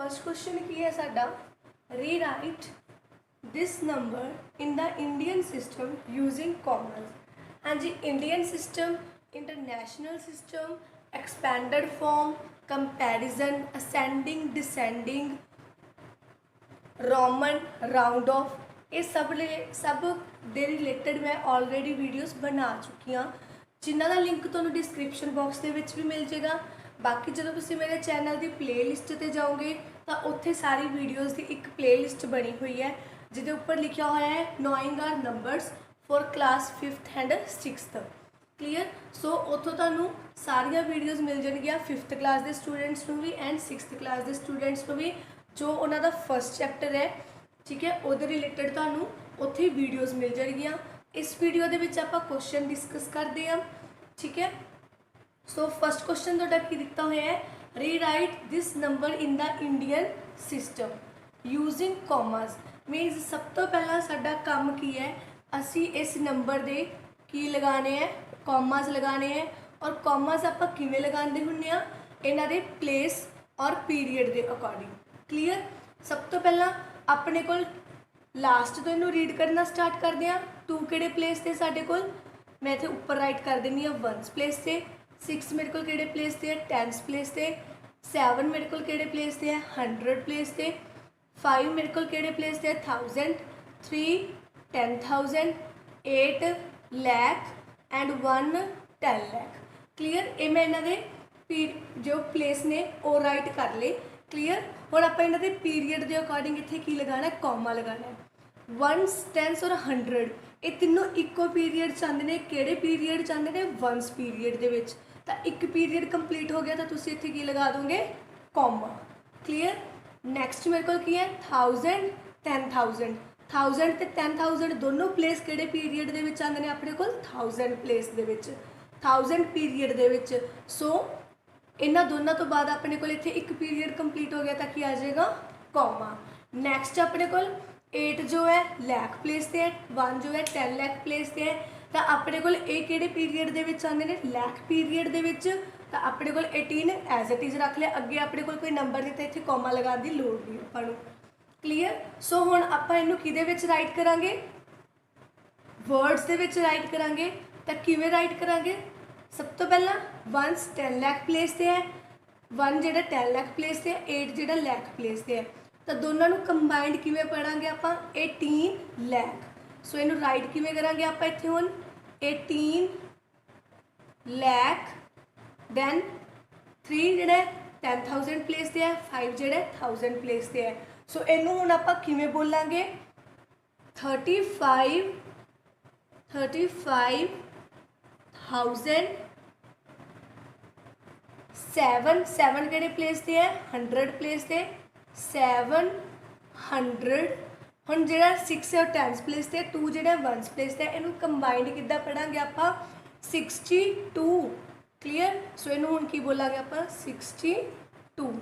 First question की है साडा rewrite this number in the Indian system using commas. हाँ जी, Indian system, international system, expanded form, comparison, ascending, descending, Roman, round off, ये सब दे रिलेटेड मैं ऑलरेडी वीडियोस बना चुकी हाँ, जिन्हों का लिंक तुहानूं डिस्क्रिप्शन बॉक्स के भी मिल जाएगा। बाकी जो तुम मेरे चैनल की प्ले लिस्ट से जाओगे तो उत्थे सारी वीडियोस की एक प्ले लिस्ट बनी हुई है जिसके उपर लिखा हुआ है knowing our numbers for class 5th and 6th। Clear. So उत्थों तुहानूं सारिया वीडियोस मिल जाएगियां 5th क्लास के स्टूडेंट्स को भी एंड 6th क्लास के स्टूडेंट्स को भी, जो उन्होंने फर्स्ट चैप्टर है, ठीक है, वो रिलेटेड तुहानूं उत्थे वीडियोस मिल जाएगियां। इस वीडियो के विच आपां क्वेश्चन डिस्कस करते हैं, ठीक है। सो फर्स्ट क्वेश्चन तुहाडा की दिता हुआ है rewrite this number in the Indian system using commerce. मीनस सब तो पहला साडा काम की है, असी इस नंबर दे की लगाने हैं, कॉमर्स लगाने हैं। और कॉमर्स आपां किवें लगांदे हुंदे आ, इन्हां दे प्लेस और पीरीयड के अकॉर्डिंग। क्लीयर। सब तो पहला अपने कोल लास्ट तो इनू रीड करना स्टार्ट करते हैं। 2 किहड़े प्लेस थे साडे कोल, मैं इत्थे उपर राइट कर देनी है 1th प्लेस से। 6 मेरे को किहड़े प्लेस थे 10th प्लेस से। 7 मेरे को किहड़े प्लेस थे 100 प्लेस से। 5 मेरे को किहड़े प्लेस थे 1000। 3 10,000। 8 लाख एंड 1 10 लाख। क्लीयर। ये मैं इन्हों के जो प्लेस ने वो राइट कर ले। क्लीयर। हुण आपां इन्हां दे पीरीयड के अकॉर्डिंग इत्थे की लगाना, कॉमा लगाना है। 1s 10s और 100 ये तीनों इको पीरीयड चाहते हैं। किहड़े पीरीयड चाहते हैं 1s पीरीयड के विच। तो एक पीरीयड कंप्लीट हो गया तो तुसीं इत्थे की लगा दोगे, कॉमा। क्लीयर। नैक्सट मेरे को की है 1000 10,000। 1000 ते 10,000 दोनों प्लेस किहड़े पीरीयड के विच आंदे ने अपने कोल 1000 प्लेस दे विच, 1000 पीरीयड के विच। सो इन्हां दोनों तो बाद अपने कोल इत्थे एक पीरीयड कंप्लीट हो गया तो की आ जाएगा, कॉमा। नैक्सट अपने कोल 8 जो है लाख प्लेस से है, 1 जो है 10 लाख प्लेस से है। तो अपने कोल एक किहड़े पीरीयड के विच आंदे ने, लाख पीरीयड के विच। तो अपने कोल 18 एज इट इज़ रख लिया। अगे अपने कोल कोई नंबर नहीं तो इत्थे कॉमा लगाने की लोड़ नहीं आपां। क्लीयर। सो हुण आपां इहनूं किहदे विच राइट करांगे, वर्ड्स दे विच राइट करांगे। तो किवें राइट करांगे, सब तो पहला 1s 10 लाख प्लेस से है, 1 जिहड़ा 10 लाख प्लेस से है, 8 जिहड़ा लाख प्लेस से है। तो दोनों को कंबाइंड किवें पढ़ांगे आपां 18 लाख। सो इनू राइट किवें करांगे आपां इत्थे हुण 18 लाख दैन 3 जिहड़ा 10,000 प्लेस से है, 5 जिहड़ा 1000 प्लेस से है। सो इनू हुण आपां किवें बोलांगे 35,000 7 किहड़े प्लेस से है 100 प्लेस से 700। हुण जिहड़ा 6 है 10 प्लेस से, 2 जिहड़ा 1 प्लेस से, इनू कंबाइंड किद्दां पढ़ांगे आपां 62। क्लीयर। सो इनू हुण की बोलांगे आपां 62।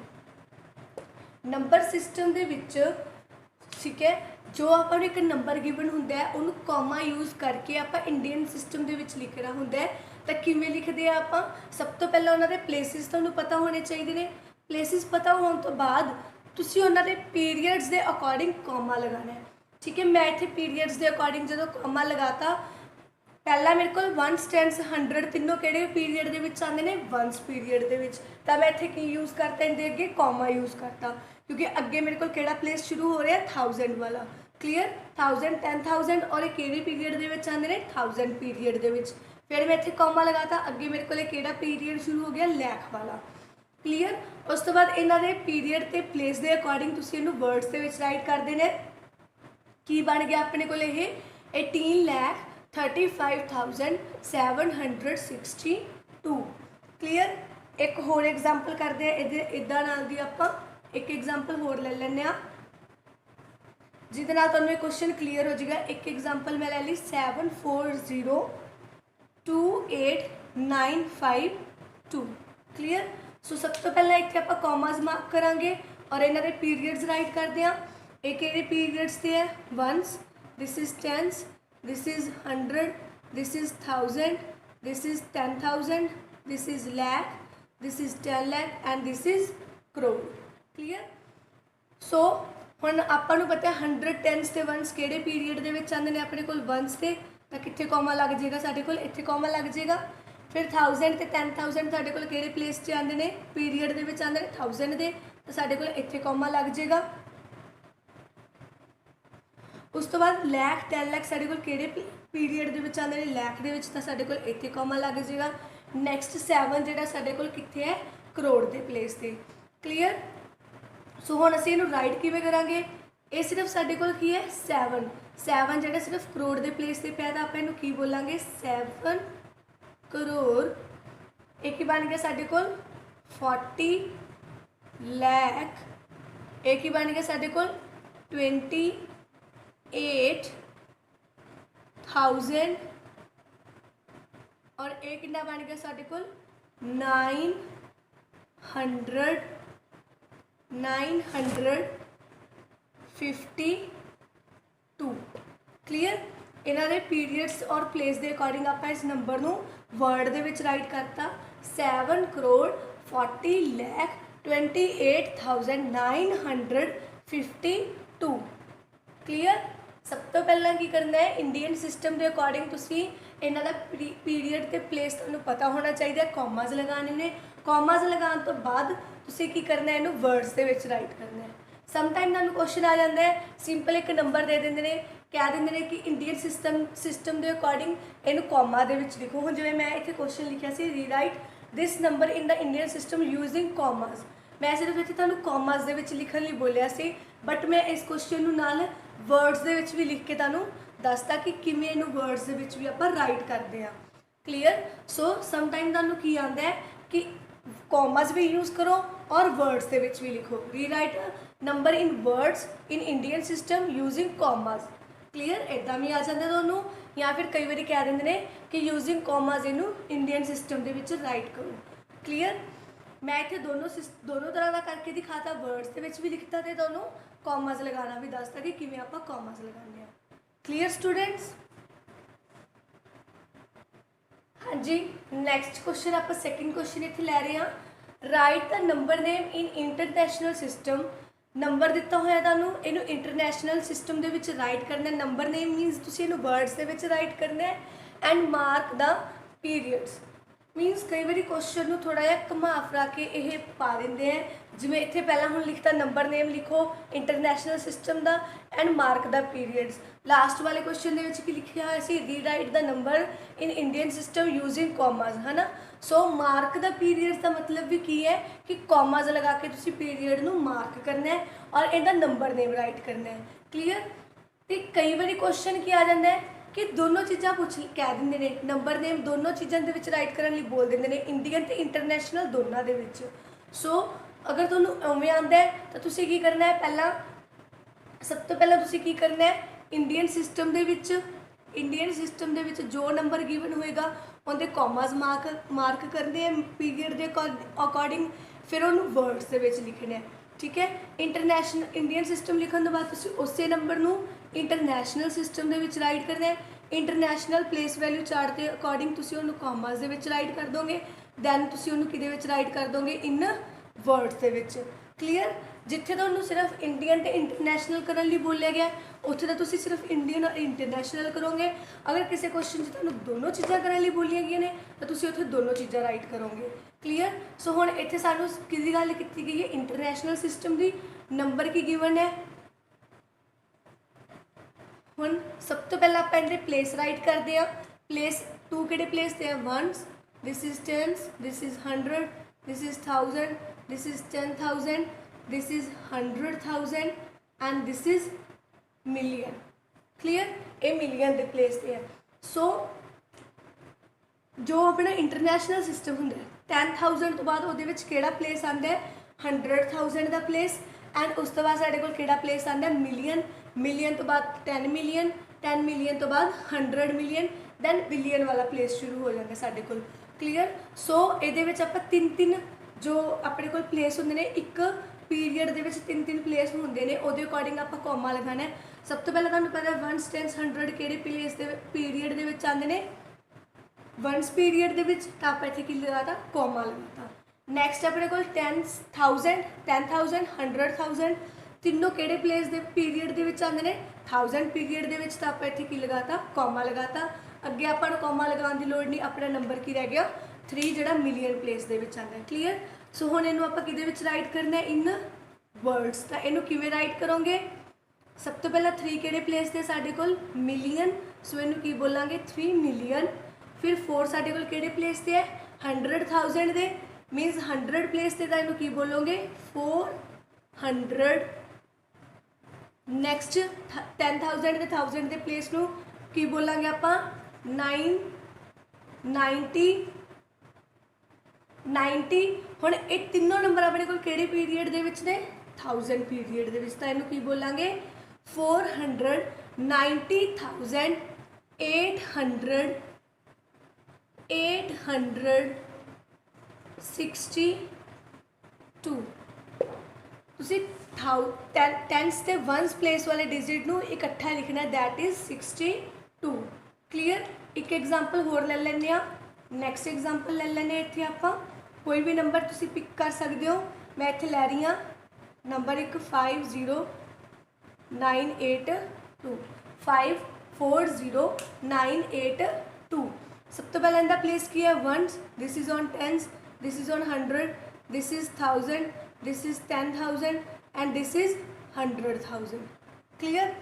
नंबर सिस्टम दे विच, ठीक है, जो आपां नूं एक नंबर गिवन हुंदा है उन्होंने कॉमा यूज़ करके आपां इंडियन सिस्टम दे विच लिखना हुंदा है। तो किवें लिखदे आ आपां, सब तो पहला उन्हां दे प्लेसिस तुहानूं पता होने चाहिए ने। प्लेसिस पता होने तो बाद तुसीं उन्हां दे पीरीयड्स के अकॉर्डिंग कॉमा लगाना है। ठीक है। मैं इत्थे पीरीयड्स के अकॉर्डिंग जो कॉमा लगाता, पहला मेरे को 1s 10s 100 तीनों किहड़े पीरीयड के विच आंदे ने 1s पीरीयड के विच। तो मैं इत्थे की यूज़ करता, इनके अगे कॉमा यूज़ करता, क्योंकि अगे मेरे को किहड़ा प्लेस शुरू हो रहा है 1000 वाला। क्लीयर। 1000 10,000 और एक किहड़े पीरीयड के विच आंदे ने 1000 पीरीयड के विच। फिर मैं इत्थे कॉमा लगाता, अगे मेरे को किहड़ा पीरीयड शुरू हो गया लाख वाला। क्लीयर। उस तो बाद इन्हां दे पीरीयड ते प्लेस के अकॉर्डिंग तुसीं इहनूं वर्ड्स दे विच राइट कर देने। की बन गया अपने को 18,35,762। क्लीयर। एक होर एग्जाम्पल करते हैं इदा नाल दी, आपां एक एग्जाम्पल होर ले लैंदे आ जिहदे नाल तुहानूं क्वेश्चन क्लीयर हो जाएगा। एक एग्जाम्पल मैं ले ली 7402895 क्लीयर। सो सब तो पहले इत्थे आपां कॉमास मार्क करांगे और इन्हां दे पीरीयड्स राइट करते हैं। एक पीरीयड्स से है 1s, this is 10s, this is 100, this is 1000, this is 10,000, this is lakh, this is 10 lakh and this is crore. Clear. So हुण आपां नूं पता है 100 10s ते 1s किहड़े पीरीयड दे विच आंदे ने अपने कोल 1s ते तां कित्थे कॉमा लग जाएगा साडे कोल इत्थे कॉमा लग जाएगा। फिर 1000 ते 10000 साडे कोल किहड़े प्लेस 'च आंदे ने पीरीयड दे विच आंदे ने 1000 दे तां साडे कोल इत्थे कॉमा लग जाएगा। उस तो बाद लैख 10 लैख साडे कोल किहड़े पीरीयड दे विच आंदे ने लैख दे विच तां साडे कोल इत्थे कॉमा लग जाएगा। नैक्सट 7 जिहड़ा साडे कोल कित्थे है करोड़ दे प्लेस ते। क्लीयर। सो हुण असीं इहनूं राइट किवें करांगे ये सिर्फ साडे कोल की है 7 7 जिहड़ा सिर्फ करोड़ दे प्लेस ते पिया तां आपां इहनूं की बोलांगे 7 करोड़। एक ही बन गया साडे कोल 40 लैख। एक ही बन गया साडे कोल 28,000 और एक कितना बन गया साडे कोल 952। क्लीयर। इन्हां दे पीरीयड्स और प्लेस के अकॉर्डिंग आप इस नंबर नूं वर्ड दे विच राइट करता 7 करोड़ 40 लैख 28,952। क्लीयर। सब तो पहला की करना है इंडियन सिस्टम के अकॉर्डिंग तुसी इन्हां दा पीरीयड ते प्लेस तुहानूं पता होना चाहिए। कॉमाज लगाने ने कॉमाज लगाने तो बाद तुसी की करना है इनू वर्ड्स दे विच राइट करना है। समटाइम तुहानूं क्वेश्चन आ जाता है सिंपल एक नंबर दे देंगे ने कह देंगे ने कि इंडियन सिस्टम के अकॉर्डिंग इनू कॉमा दे विच लिखो। हुण जिवें मैं इत्थे क्वेश्चन लिखिया सी rewrite this number in the Indian system using commas. मैं सिर्फ इत्थे तुहानूं कॉमाज दे विच लिखण लई बोलिया सी बट मैं इस क्वेश्चन नूं नाल वर्ड्स दे विच भी लिख के तुहानूं दसता कि किवें इनू वर्ड्स दे विच भी आपां राइट करदे हां। क्लीयर। सो समटाइम तुहानूं की आंदा है कि कॉमाज भी यूज़ करो और वर्ड्स दे विच भी लिखो। Rewrite number in words in Indian system using commas. Clear. इदां भी आ जाता दोनों या फिर कई बार कह देंगे ने कि यूजिंग कॉमाज इनू इंडियन सिस्टम दे विच राइट करो। क्लीयर। मैं इत्थे दोनों तरह का करके दिखाता वर्ड्स दे विच भी लिखता ते दोनों कॉमाज लगाना भी दसता कि किवें आपां कॉमाज लगाने हैं। Clear students. हाँ जी नैक्सट क्वेश्चन आप सैकेंड क्वेश्चन इत्थे लै रहे हैं right the number name in international system. Number दिता होया तुहानूं इनू इंटरनैशनल सिस्टम दे विच राइट करना है। नंबर नेम मीनस तुसीं इनू वर्ड्स दे विच राइट करना है एंड मार्क द पीरीयड्स मीनस कई बार क्वेश्चन नूं थोड़ा जिहा घुमा फिरा के ये पा देंगे हैं जिवें इत्थे पहला हुण लिखता नंबर नेम लिखो इंटरनैशनल सिस्टम दा and mark the periods. Last वाले क्वेश्चन दे विच की लिखिया होया सी rewrite the number in Indian system using commas है ना। सो मार्क द पीरीयड्स का मतलब भी की है कि कॉमाज लगा के तुसीं पीरीयड नूं मार्क करना है और इहदा नंबर नेम राइट करना है। क्लीयर। तो कई बार क्वेश्चन की आ जाता है कि दोनों चीज़ां पूछ कह देंगे ने नंबर नेम दोनों चीज़ों के राइट करने लिए बोल देंगे ने इंडियन तो इंटरनैशनल दोनों के विच। सो अगर तुहानूं उवें आंदा है तो तुसीं की करना है पहला सब तो पहला तुसीं की करना है इंडियन सिस्टम के जो नंबर गिवन होएगा उनके कॉमाज मार्क करने हैं पीरीयड के अकॉर्डिंग फिर उन्होंने वर्ड्स के लिखने हैं। ठीक है। इंडियन सिस्टम लिखने के बाद तुसीं उसे नंबर नूं इंटरनैशनल सिस्टम के राइट करना है। इंटरनैशनल प्लेस वैल्यू चार्ट के अकॉर्डिंग तुसीं उन्होंने कॉमाज के राइट कर दोगे दैन तुसीं उन्होंने किहदे विच राइट कर दोगे इन वर्ड्स के विच। क्लीयर। जिथे तुहानूं सिर्फ इंडियन तो इंटरनैशनल करने लिए बोलिया गया उत्थे तो तुसीं सिर्फ इंडियन और इंटरनैशनल करोगे। अगर किसी क्वेश्चन तुहानूं दोनों चीज़ां करने लिए बोलिया गई ने तो तुसीं उत्थे दोनों चीज़ां राइट करोगे। क्लीयर। सो हुण इत्थे सानूं किहदी गल कीती गई है इंटरनैशनल सिस्टम की नंबर की गिवन है। हुण सब तो पहला आपां इहदे प्लेस राइट करते हैं। प्लेस टू किहड़े प्लेस ते हैं ones this is tens this is 100 this is 1000 this is 10,000 this is 100,000 and this is million. Clear. ये मिलियन के प्लेस पे है। सो जो अपना इंटरनैशनल सिस्टम होंगे 10,000 तो बाद वो प्लेस आता है 100,000 का प्लेस एंड उस तो बाद साढ़े कोल प्लेस आता है मिलियन। मिलियन तो बाद 10 मिलियन 10 मिलियन तो बाद 100 मिलियन दैन बिलियन वाला प्लेस शुरू हो जाएगा साढ़े कोल। क्लीयर। सो ये आप तीन जो अपने कोल प्लेस होंगे ने एक पीरीयड के तीन प्लेस होंगे ने वो अकॉर्डिंग आप कॉमा लगाना है। सब तो पहले तुहानूं पता है वंस 10 100 किहड़े प्लेस के पीरीयड के आते हैं वंस पीरीयड के आप इत्थे की लगाता कॉमा लगाता। नैक्सट अपने कोल 10,000 100,000 तीनों किहड़े प्लेस दे पीरीयड दे विच आंदे ने 1000 पीरीयड दे विच, तां आपां इत्थे की लगाता कॉमा लगाता। अगे आपां नूं कॉमा लगाउण दी लोड़ नहीं, अपना नंबर की रह गया 3 जिहड़ा मिलियन प्लेस दे विच आंदा है। क्लीयर। सो हुण इहनूं आपां किहदे विच राइट करना है इन वर्ड्स। तां इहनूं किवें राइट करोगे, सब तो पहला 3 किहड़े प्लेस ते साडे कोल मिलियन, सो इहनूं की बोलांगे 3 मिलियन। फिर 4 साडे कोल किहड़े प्लेस ते है 100,000 दे, मीनस 100 प्लेस ते तां इहनूं की बोलोगे 400। नैक्सट 10,000 के 1000 के प्लेस नूं की बोलांगे आपां 90। हुण ये तीनों नंबर अपने कोल किहड़े पीरीयड दे विच ने 1000 पीरीयड दे विच, तां इहनूं की बोलांगे 490,862। तुसी टेंस ते वंस प्लेस वाले डिजिट नूं इकट्ठा लिखना है, दैट इज 62। क्लीयर। एक एग्जाम्पल होर ले लैंदे आ। नैक्सट एग्जाम्पल ले लैंदे इत्थे आपां कोई भी नंबर तुसी पिक कर सकते हो। मैं इत्थे लै रही हाँ नंबर एक 50982 540,982। सब तो पहले इनका प्लेस की है ones, this is on tens, this is on 100, this is 1000, this is 10,000 and this is 100,000। Clear.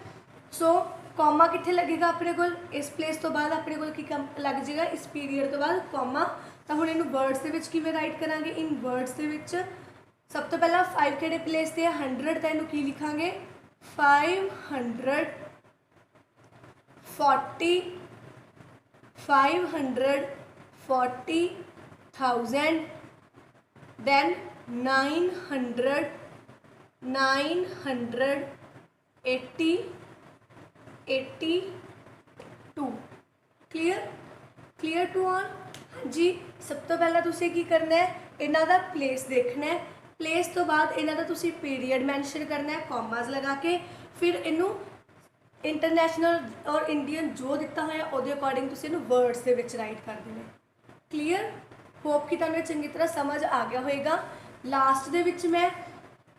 So comma कितने लगेगा अपने को इस प्लेस तो बाद अपने को की लग जाएगा इस पीरीयड तो बाद कॉमा। तो हम इन वर्ड्स के किमें राइट करांगे, इन वर्ड्स के सब तो पहला 5 किहड़े प्लेस ते 100, तो इनू की लिखांगे 540,000 then 982। Clear. Clear to all. जी सब तो पहला तुसी की करना है, इन्हां दा प्लेस देखना है, प्लेस तो बाद इन्हां दा तुसी पीरीयड मैंशन करना है कॉमास लगा के, फिर इनू इंटरनेशनल और इंडियन जो दिता होया उहदे अकॉर्डिंग तुसी इनू वर्ड्स दे विच राइट कर देना। क्लीयर। होप कि तुहानूं चंगी तरह समझ आ गया होएगा। लास्ट दे विच मैं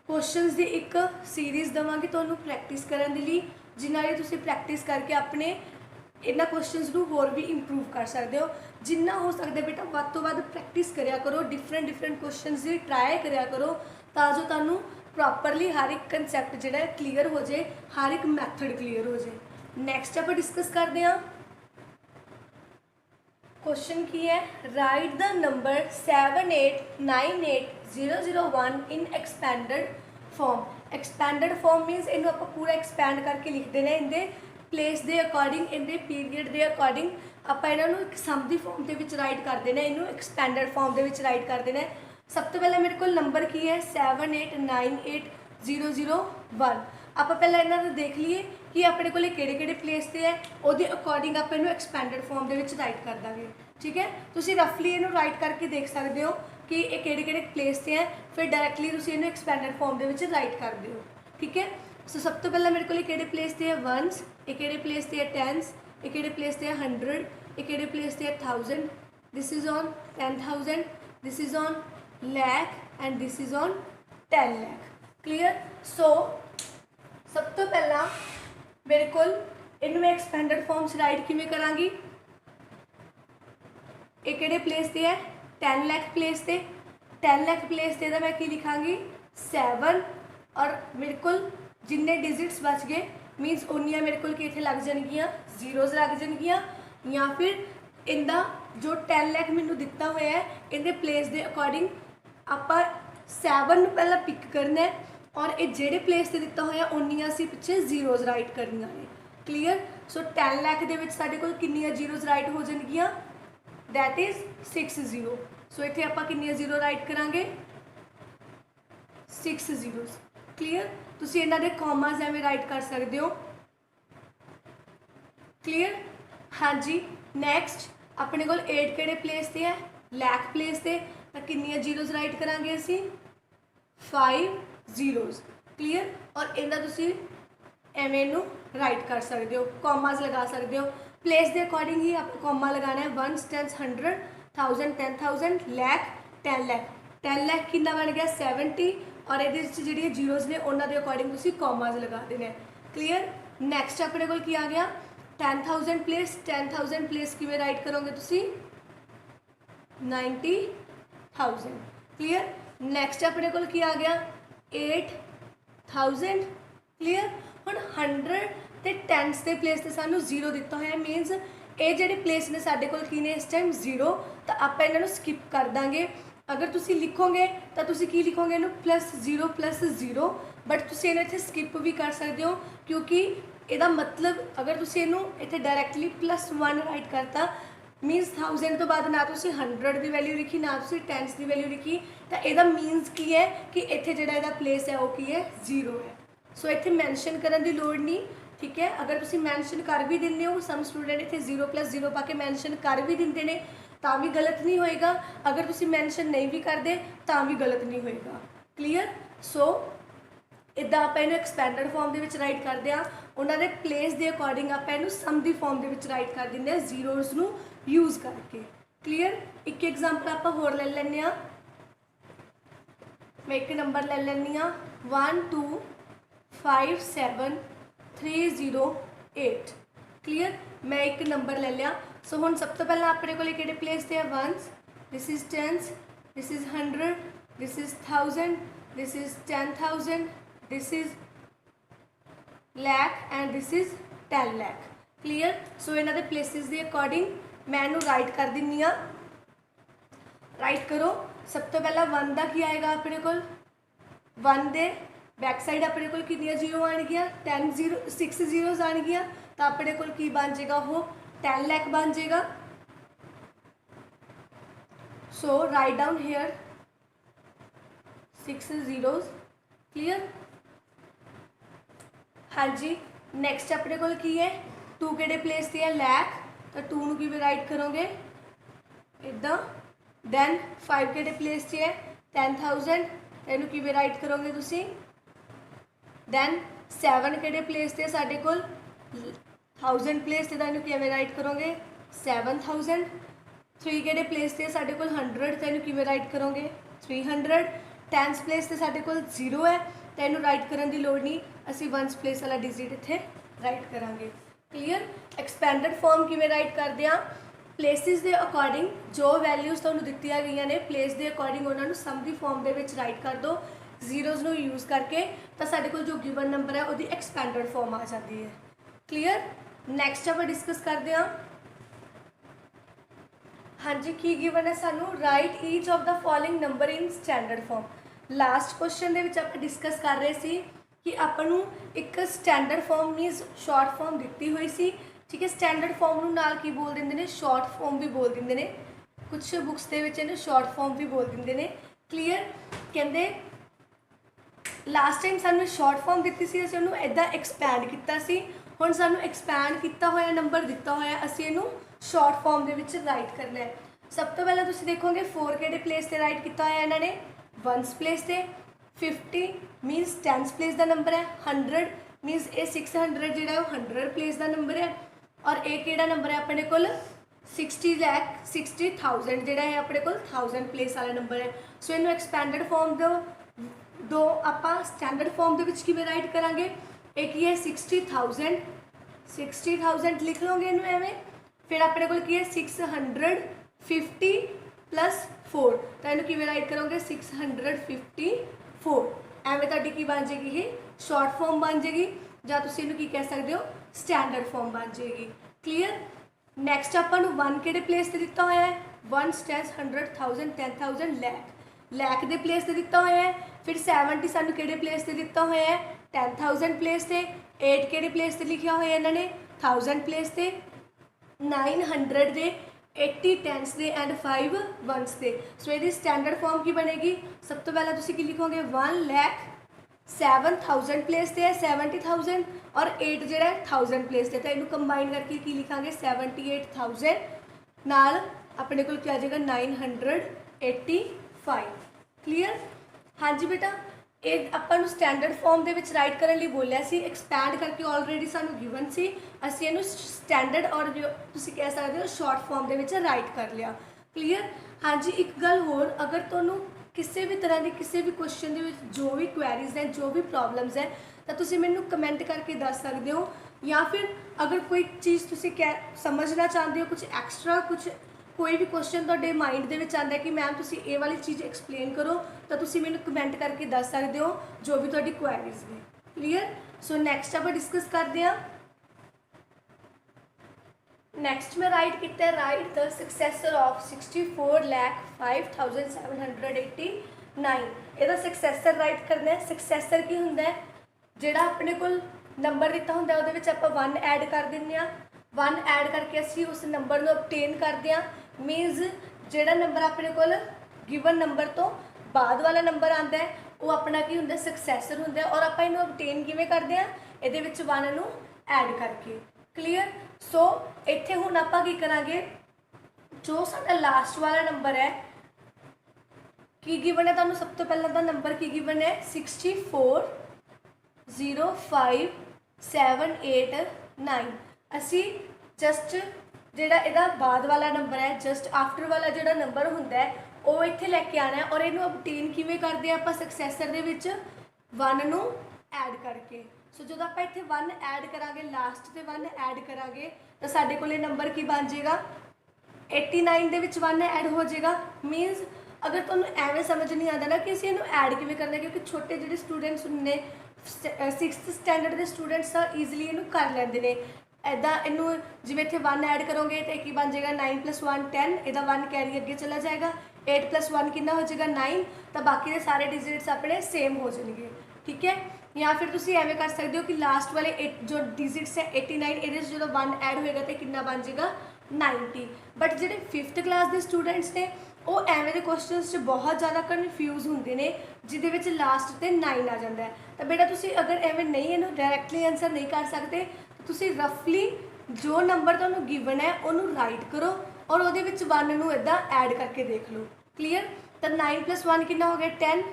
क्वेश्चंस दी एक सीरीज़ देवांगी तुहानूं प्रैक्टिस करन दे लई, जिन्हां नाल तुसी प्रैक्टिस करके अपने इन्हां क्वेश्चंस नूं होर भी इंप्रूव कर सकते हो। जिन्ना हो सकता बेटा वध तो वध प्रैक्टिस करिया करो, डिफरेंट क्वेश्चंस दी ट्राई करिया करो, तां जो तुहानूं प्रॉपरली हर एक कंसैप्ट जिहड़ा क्लीयर हो जाए, हर एक मैथड क्लीयर हो जाए। नैक्सट आप डिस्कस करते हैं। क्वेश्चन की है, write the number 7898001 in expanded form. Expanded form means इनू आप पूरा एक्सपैंड करके लिख देना इनके प्लेस के अकॉर्डिंग, इनके पीरीयड के अकॉर्डिंग आप इन्हों एक सम की फॉर्म के राइट कर देना, इनू एक्सपैंडड फॉर्म के राइट कर देना। सब तो पहले मेरे को नंबर की है 7898001। आप पहले इन्होंने देख लीए कि अपने को किहड़े प्लेस से है, उसके अकॉर्डिंग आप इन्हों एक्सपैंडड फॉर्म के राइट कर देंगे। ठीक है। तुसी रफली इन्हों राइट करके देख सकते हो कि ये किहड़े प्लेस से है, फिर डायरैक्टली तुसी इन्हों एक्सपैंडड फॉर्म के राइट कर दो। ठीक है। सो सब तो पहले मेरे को किहड़े प्लेस से है वंस, ये किहड़े प्लेस से है टेंस, ये किहड़े प्लेस से है 100, ये किहड़े प्लेस से है 1000, this is on 10,000, this is on lakh and this is on 10 lakh। Clear. So सब तो पहला मेरे को इनमें एक्सपैंडड फॉर्म राइट किमें करांगी, ये किहड़े प्लेस से है 10 लाख प्लेस से, 10 लाख प्लेस से मैं की लिखांगी 7 और मेरे को जिन्ने डिजिट्स बच गए मीनस उन्नियां मेरे को इत्थे लग जाएगियाँ जीरोज़ लग जाएगियाँ, या फिर इनका जो 10 लाख मैनू दिता हुआ है इनके प्लेस के अकॉर्डिंग आप 7 पहला पिक करना है और ये जेडे प्लेस से दिता हुआ उन्नियां असीं पिछे जीरोज़ राइट करनियां ने। क्लीयर। सो 10 लाख के साडे कोल कितनियां जीरोज़ राइट हो जाएगियाँ, दैट इज 60। सो इत्थे आपां कितनियां जीरो राइट करांगे 6 जीरोज़। क्लीयर। तुसी इन्हां दे कॉमास एवें राइट कर सकते हो। क्लीयर। हाँ जी। नैक्सट अपने को 8 किहड़े प्लेस से है लैख प्लेस से, तो कितनियां जीरोज़ राइट करांगे असी 5 जीरोज़। क्लीयर। और इन्हां तुसी एवें नूं राइट कर सकते हो, कॉमास लगा सकते हो, प्लेस के अकॉर्डिंग ही आप कॉमा लगाना है। Ones, tens, 100, 1000, 10,000, lakh, 10 lakh. 10 लाख कितना बन गया 70, और ये जी जीरोज़ ने उन्होंने अकॉर्डिंग तुम कॉमाज लगा देने। क्लीयर। नैक्सट अपने को आ गया 10,000 प्लेस। 10,000 प्लेस किमें राइट करोगे तुम 90,000। क्लीयर। नैक्सट अपने को आ गया 8,000। क्लीयर। हुण 100 ते टेंस के प्लेस से सानू 0 दिता होया मीनस ये जोड़े प्लेस ने साडे कोल की ने इस टाइम 0, तो आप इन्हों स्किप कर देंगे। अगर तुम लिखोगे तो तुम की लिखोगे इनू +0 बट तुम इन्हें स्किप भी कर सकते हो क्योंकि यदा मतलब अगर तुम इनू इतने डायरैक्टली +1 राइट करता मीनस 1000 तो बाद ना तुम 100 की वैल्यू लिखी ना तुम टेंस की वैल्यू लिखी, तो यदा मीनस की है कि इतने जो प्लेस है वो की है 0 है। सो इतने मैंशन करने की लोड़ नहीं। ठीक है। अगर तुम मैंशन कर भी देंगे हो, सम स्टूडेंट इतने 0+0 पा के मैंशन कर भी देंगे ने तो भी गलत नहीं होएगा। अगर तुम मैंशन नहीं भी करते तो भी गलत नहीं होएगा। क्लीयर। सो इदा आप इन्हें एक्सपैंडड फॉर्म के राइट करते हैं, उन्होंने प्लेस के अकॉर्डिंग आप इन्हें सम की फॉर्म के राइट कर देंगे जीरोज़ नू यूज़ करके। क्लीयर। एक एग्जाम्पल आप होर ले लें। मैं एक नंबर ले लेनी 1 2 5 7 3 0 8। क्लीयर। मैं एक नंबर ले लिया। सो हम सब तो पहले अपने को कि place the ones, this is tens, this is 100, this is 1000, this is 10,000, this is lakh and this is 10 lakh. Clear. So इन्हों के प्लेसिस के अकॉर्डिंग मैं इनू राइट कर दिनी। राइट करो। सब तो पहला 1 का की आएगा अपने को 1 दे बैक साइड अपने को कितनी 0 आएगियाँ 6 जीरोज़ आएगियाँ, तो अपने को की बन जाएगा वो 10 लैख बन जाएगा। So write down here 6 zeros. Clear. हाँ जी। नैक्सट अपने को की है 2 के प्लेस से है लैख, तो 2 नू किवें राइट करोगे इदा। दैन 5 के प्लेस से है 10,000, इनू किवें राइट करोगे तुसी। दैन 7 के प्लेस से साढ़े को 1000 प्लेस से इनू किवें राइट करोगे 7,000। 3 के प्लेस से साढ़े को 100, तो इनू किवें राइट करोगे 300। टेंस प्लेस से साढ़े को 0 है, तो इनू राइट करने की लोड़ नहीं, असी वंस प्लेस वाला डिजिट इत्थे राइट करांगे। क्लीयर। एक्सपैंडड फॉर्म किवें राइट करते हैं, प्लेसिस के अकॉर्डिंग जो वैल्यूज़ तुहानूं दित्तियां गईयां ने प्लेस के अकॉर्डिंग उन्होंने सम की फॉर्म के राइट कर दो जीरोज़ नू यूज़ करके, तो साढ़े को जो गिवन नंबर है वो एक्सपैंडड फॉर्म आ जाती है। क्लीयर। नैक्सट आप डिस्कस करते हैं। हाँ जी। की गिवन है सानू write each of the following number in standard form. Last question के आप डिस्कस कर रहे थे कि आपनू एक standard form means short form दी हुई सी। ठीक है। स्टैंडर्ड फॉर्म नू नाल की बोल देंगे ने शॉर्ट फॉर्म भी बोल देंगे ने, कुछ बुक्स के इन्हें शॉर्ट फॉर्म भी बोल देंगे ने। क्लीयर। कहते लास्ट टाइम सानू शॉर्ट फॉर्म दी सी, असीं उहनूं इदां एक्सपैंड किया सी। हुण सानू एक्सपैंड किया होया नंबर दिता होया, असीं इहनूं शॉर्ट फॉर्म के राइट करना है। सब तो पहले तुसीं देखोगे 4 के प्लेस से राइट किया होया इन्होंने वंस प्लेस से। 50 मीनस टेंस प्लेस का नंबर है। 100 मीनस ये 600 जो 100 प्लेस का नंबर है। और एक किहड़ा नंबर है अपने को 60,000 जो है अपने को 1000 प्लेस वाला नंबर है। सो इनू एक्सपैंडड फॉर्म दो आप स्टैंडर्ड फॉर्म के राइट करांगे। एक ही है 60,000 लिख लोगे इनू एवें। फिर अपने को है 650 + 4, तो इनू किवें राइट करोगे 654। एवें तुहाडी की बन जाएगी ये शॉर्ट फॉर्म बन जाएगी, या तुसीं इनू की कह सकते हो स्टैंडर्ड फॉर्म बन जाएगी। क्लीयर। नैक्सट अपन 1 के प्लेस से दिता होया है 1 10 100 1000 10,000 लैख। लैख के प्लेस से दिता होया है। फिर 70 सानू किहड़े प्लेस से दिता होया है 10,000 प्लेस से। 8 के प्लेस से लिखा होया इन्होंने 1000 प्लेस से। 900 दे 80 टेंस दे एंड 5 वंस दे। सो ये स्टैंडर्ड फॉर्म की बनेगी। सब तो पहला तुसीं की लिखोगे 1,07,000 प्लेस से है 70,000 और 8 जो है 1000 प्लेस से, तो इनू कंबाइन करके की लिखांगे 78,000 नाल अपने को क्या आ जाएगा 985। क्लीयर। हाँ जी बेटा। एक अपन स्टैंडर्ड फॉर्म के राइट करने लिए बोलिया सी, एक्सपैंड करके ऑलरेडी सानू गिवन सी, असीं इहनूं स्टैंडर्ड और जो तुसीं कह सकते हो शॉर्ट फॉर्म के राइट कर लिया। क्लीयर। हाँ जी। एक गल होर, अगर तुहानूं किसी भी तरह की किसी भी क्वेश्चन के जो भी क्वेरीज है जो भी प्रॉब्लम्स है तो तुसी मैनू कमेंट करके दस सकते हो, या फिर अगर कोई चीज़ तुसी समझना चाहते हो कुछ एक्सट्रा कुछ कोई भी क्वेश्चन तुहाडे माइंड दे विच आंदा है कि मैम तुसी ये वाली चीज़ एक्सप्लेन करो तो तुसी मैनू कमेंट करके दस सकते हो जो भी तुहाडी क्वेरीज ने। क्लीयर। सो नैक्सट आप डिस्कस करते हैं। नैक्सट मैं राइट किया राइट द सक्सैसर ऑफ 64,05,789। ਇਹਦਾ सक्सैसर राइट करना है। सक्सैसर की होंगे है जोड़ा अपने को नंबर दिता होंगे वो 1 ऐड कर दें, 1 ऐड करके असी उस नंबर को ऑबटेन करते हैं। मीनस जोड़ा नंबर अपने को गिवन नंबर तो बाद वाला नंबर आता है वो अपना की होंगे सक्सैसर होंगे, और आप इन्हें ऑबटेन किवें करते हैं ये 1 नू ऐड करके। क्लीयर। सो इत्थे हुण आपां की करांगे जो साडा लास्ट वाला नंबर है की गिवन है, तुहानूं सब तो पहला तो नंबर की गिवन है 64,05,789। असी जस्ट जिहड़ा इहदा बाद वाला नंबर है जस्ट आफ्टर वाला जिहड़ा नंबर हुंदा है वो इत्थे लैके आना है, और इहनूं ऑबटेन किवें करदे आ आपां सक्सैसर दे विच 1 नूं ऐड करके। सो जो आप इतने 1 ऐड करांगे लास्ट से 1 ऐड करांगे तो साढ़े को नंबर की बन जाएगा 89 के 1 ऐड हो जाएगा। मीनस अगर तुहानूं एवें समझ नहीं आता ना कि असीं इहनूं ऐड किवें करना, क्योंकि छोटे जिहड़े स्टूडेंट्स ने 6th स्टैंडर्ड के स्टूडेंट्स आ ईजली इहनूं कर लैंदे ने। ऐदा इनू जिवें इत्थे 1 ऐड करोगे तो की बन जाएगा 9 + 1 10, इहदा 1 कैरी अगे चला जाएगा। 8 + 1 कितना हो जाएगा 9, तो बाकी के सारे डिजिट्स अपने सेम हो जाएंगे। ठीक है। या फिर तुम एवं कर सकते हो कि लास्ट वाले जो डिजिट्स है 89 ये जो 1 ऐड होएगा तो कितना बन जाएगा 90। बट जो 5th क्लास के स्टूडेंट्स ने वो एवं के क्वेश्चन बहुत ज़्यादा कन्फ्यूज होंगे ने जिद लास्ट से 9 आ जाता है। तो बेटा तुम अगर एवं नहीं इन्हू डायरैक्टली आंसर नहीं कर सकते तो तुम रफली जो नंबर तुहानू गिवन है उन्होंने राइट करो और वो 1 नू इदा ऐड करके देख लो। क्लीयर। तो 9 + 1 कितना हो गया 10,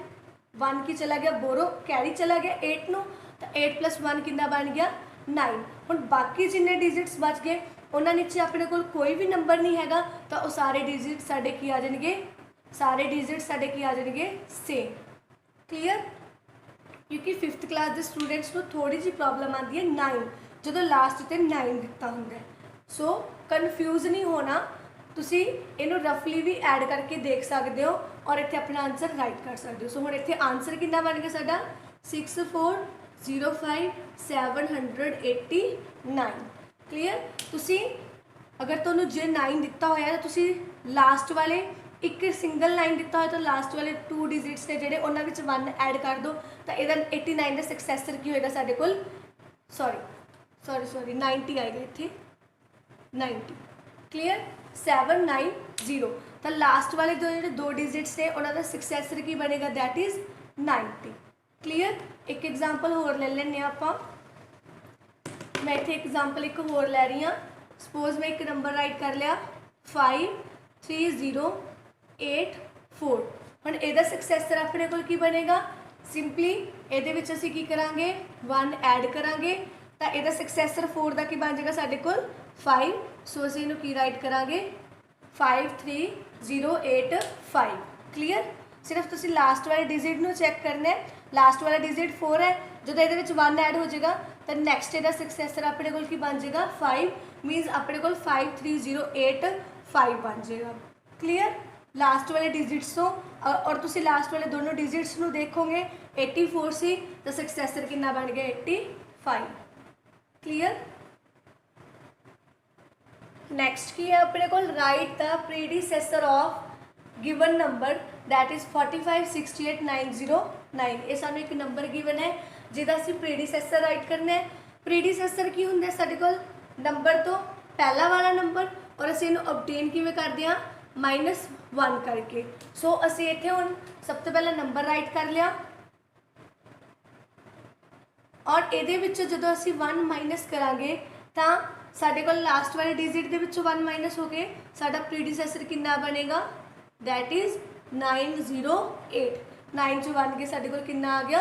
1 की चला गया बोरो कैरी चला गया 8 नू, तो 8 + 1 कितना बन गया 9। हुण बाकी जिन्ने डिजिट्स बच गए उन्होंने नीचे अपने को कोई भी नंबर नहीं हैगा तो वो सारे डिजिट साढ़े की आ जाएंगे, सारे डिजिट साढ़े की आ जाएंगे सेम। क्लीयर। क्योंकि 5th क्लास के स्टूडेंट्स को थोड़ी जी प्रॉब्लम आती है 9 जो लास्ट से 9 दिता होंगे। सो कन्फ्यूज नहीं होना, तुसी इनू रफली भी ऐड करके देख सकते हो और इतने अपना आंसर राइट कर सकते हो। सो हुण इत्थे आंसर कितना बन गया साडा 64,05,789। क्लीयर। तुसी अगर तुहानू जे 9 दिता होया तो तुसी लास्ट वाले एक सिंगल 9 दिता हो तो लास्ट वाले 2 डिजिट्स ने जिहड़े उन्हां विच 1 ऐड कर दो तो इहदा 89 का सक्सैसर की होएगा साडे कोल सॉरी 90 आएगा इत्थे 90। क्लीयर। 790 तो लास्ट वाले दो डिजिट्स ने उन्होंने सक्सैसर की बनेगा दैट इज़ 90। क्लीयर। एक एग्जाम्पल होर ले लें आप, मैं इतने एग्जाम्पल एक होर लै रही हाँ। सपोज मैं एक नंबर राइट कर लिया 53084। हुण इहदा सक्सैसर अपने को की बनेगा सिंपली इहदे विच असीं की करांगे 1 ऐड करांगे तो इहदा सक्सैसर 4 का की बन जाएगा साडे कोल 5। सो असीं इहनूं की राइट करांगे 53085। क्लीयर। सिर्फ तुसीं लास्ट वाले डिजिट नूं चैक करना है, लास्ट वाला डिजिट 4 है जो ये 1 ऐड हो जाएगा तो नैक्सट यदा सक्सैसर अपने को बन जाएगा 5। मीनस अपने को 53085 बन जाएगा। क्लीयर। लास्ट वाले डिजिट्स तो और तुसीं लास्ट वाले दोनों डिजिट्स नूं देखोगे 84 सी तो सक्सैसर कितना बन गया 85। क्लीयर। नैक्सट की है अपने को right the predecessor of given number that is 4568,909। ये सानू एक नंबर गिवन है जिहदा असीं प्रीडिसेसर राइट करना है। प्रीडिसेसर की हुंदा है साडे कोल नंबर तो पहला वाला नंबर और असीं इहनूं ऑबटेन किवें करदे हां -1 करके। सो असीं इत्थे हुण सब तो पहला नंबर राइट कर लिया और इहदे विचों जदों असीं 1 माइनस करांगे तां साडे कोल लास्ट वाले डिजिट दे विचों 1 माइनस हो गए साडा प्रीडिसेसर कितना बनेगा दैट इज़ 908। 9 चों 1 के साडे कोल कितना आ गया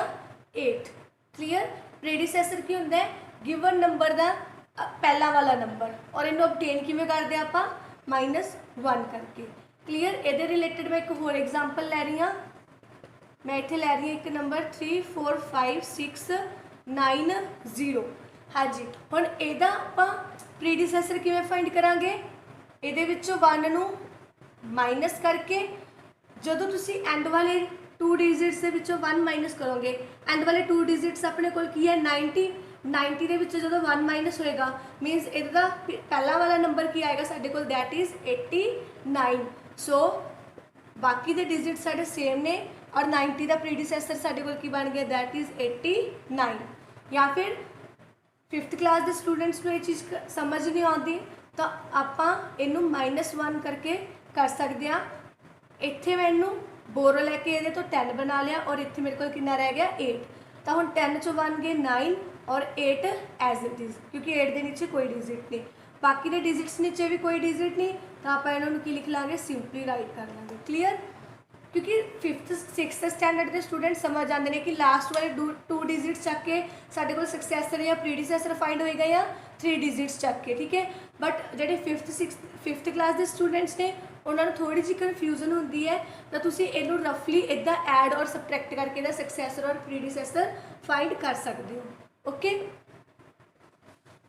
8। क्लीयर। प्रीडिसेसर की हुंदा है गिवन नंबर का पहला वाला नंबर और इन्हू ऑबटेन किवें करदे आं आपां -1 करके। क्लीयर। इहदे रिलेटेड मैं एक होर एग्जाम्पल लै रही हाँ। मैं इत्थे लै रही एक नंबर 3 4 5 6 9 0। हाँ जी, हुण इहदा आपां प्रीडिसैसर किवें फाइंड करांगे? इहदे विच्चों 1 नूं माइनस करके ਜਦੋਂ ਤੁਸੀਂ एंड वाले 2 डिजिट्स ਦੇ ਵਿੱਚੋਂ 1 माइनस करोगे, एंड वाले 2 डिजिट्स अपने कोल की है 90। 90 ਦੇ ਵਿੱਚੋਂ ਜਦੋਂ 1 माइनस होएगा मीनस ਇਹਦਾ पहला वाला नंबर की आएगा ਸਾਡੇ ਕੋਲ, दैट इज 89। सो बाकी ਦੇ डिजिट ਸਾਡੇ सेम ने और 90 ਦਾ प्रीडिसैसर ਸਾਡੇ ਕੋਲ ਕੀ बन गया, दैट इज 89। या फिर 5th क्लास ਦੇ स्टूडेंट्स ਨੂੰ ਇਹ चीज़ समझ नहीं आती तो ਆਪਾਂ ਇਹਨੂੰ -1 करके कर सकते हैं। ਇੱਥੇ मैं इनू बोरो लैके ये तो 10 बना लिया और इतने मेरे को कितना रह गया 8। तो हम 10 चो बन गए 9 और 8 एज इट इज़, क्योंकि 8 के नीचे कोई डिजिट नहीं, बाकी के डिजिट्स नीचे भी कोई डिजिट नहीं, तो आप इन्होंने की लिख लाँगे, सिंपली राइट कर लेंगे। क्लीयर? क्योंकि 5th 6th स्टैंडर्ड के स्टूडेंट समझ आते हैं कि लास्ट वाले 2 डिजिट्स चक के साढ़े को सक्सैसर या प्रीडिसैसर फाइंड होएगा या 3 डिजिट्स चक के, ठीक है। बट जो 5th क्लास के स्टूडेंट्स ने उन्होंने थोड़ी जी कन्फ्यूजन होती है, तो तुसी इनू रफली इदा ऐड और सबट्रैक्ट करके इहदा सक्सैसर और प्रीडिसैसर फाइंड कर सकते हो। ओके,